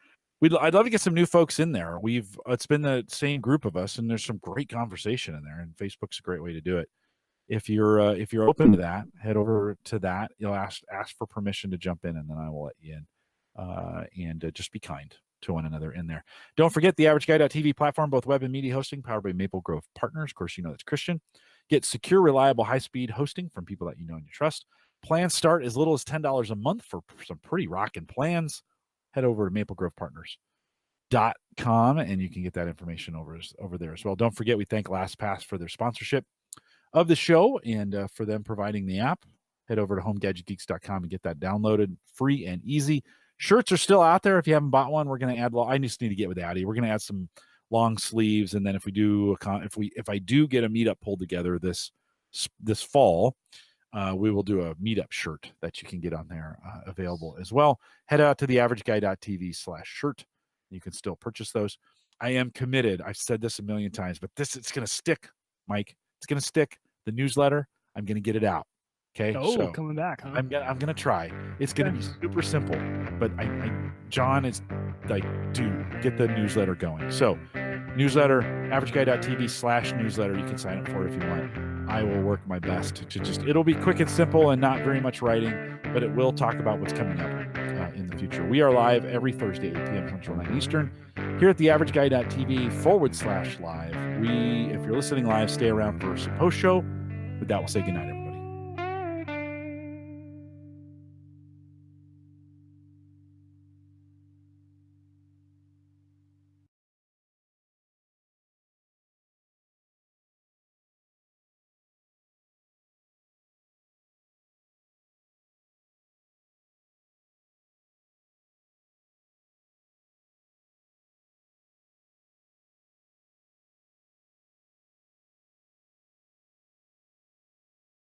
I'd love to get some new folks in there. It's been the same group of us, and there's some great conversation in there, and Facebook's a great way to do it. If you're open to that, head over to that. You'll ask for permission to jump in, and then I will let you in. And just be kind to one another in there. Don't forget the AverageGuy.tv platform, both web and media hosting, powered by Maple Grove Partners. Of course, that's Christian. Get secure, reliable, high-speed hosting from people that you know and you trust. Plans start as little as $10 a month for some pretty rocking plans. Head over to maplegrovepartners.com, and you can get that information over there as well. Don't forget, we thank LastPass for their sponsorship of the show and for them providing the app. Head over to homegadgetgeeks.com and get that downloaded free and easy. Shirts are still out there. If you haven't bought one, we're going to add. I just need to get with Addy. We're going to add some long sleeves, and then if I do get a meetup pulled together this fall, we will do a meetup shirt that you can get on there available as well. Head out to theaverageguy.tv/shirt. You can still purchase those. I am committed. I've said this a million times, but it's going to stick, Mike. It's going to stick. The newsletter, I'm going to get it out. Okay. So coming back, huh? I'm gonna try. It's gonna be super simple, but John is like, dude, get the newsletter going. So newsletter, averageguy.tv/newsletter. You can sign up for it if you want. I will work my best to it'll be quick and simple and not very much writing, but it will talk about what's coming up in the future. We are live every Thursday, 8 p.m. Central, 9 Eastern, here at theaverageguy.tv/live. If you're listening live, stay around for some post show. With that, we'll say goodnight, everybody.